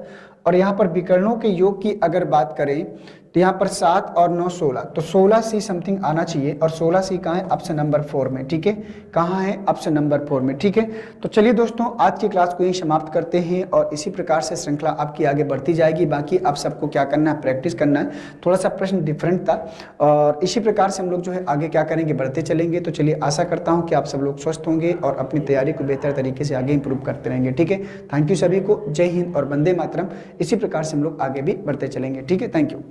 और यहाँ पर विकर्णों के योग की अगर बात करें तो यहाँ पर 7 और 9 16, तो 16C समथिंग आना चाहिए, और 16C कहाँ है? ऑप्शन नंबर 4 में, ठीक है। कहाँ है? ऑप्शन नंबर 4 में, ठीक है। तो चलिए दोस्तों आज की क्लास को यही समाप्त करते हैं, और इसी प्रकार से श्रृंखला आपकी आगे बढ़ती जाएगी। बाकी आप सबको क्या करना है? प्रैक्टिस करना है। थोड़ा सा प्रश्न डिफरेंट था, और इसी प्रकार से हम लोग जो है आगे क्या करेंगे? बढ़ते चलेंगे। तो चलिए आशा करता हूँ कि आप सब लोग स्वस्थ होंगे और अपनी तैयारी को बेहतर तरीके से आगे इंप्रूव करते रहेंगे, ठीक है। थैंक यू सभी को। जय हिंद और वंदे मातरम। इसी प्रकार से हम लोग आगे भी बढ़ते चलेंगे, ठीक है। Thank you.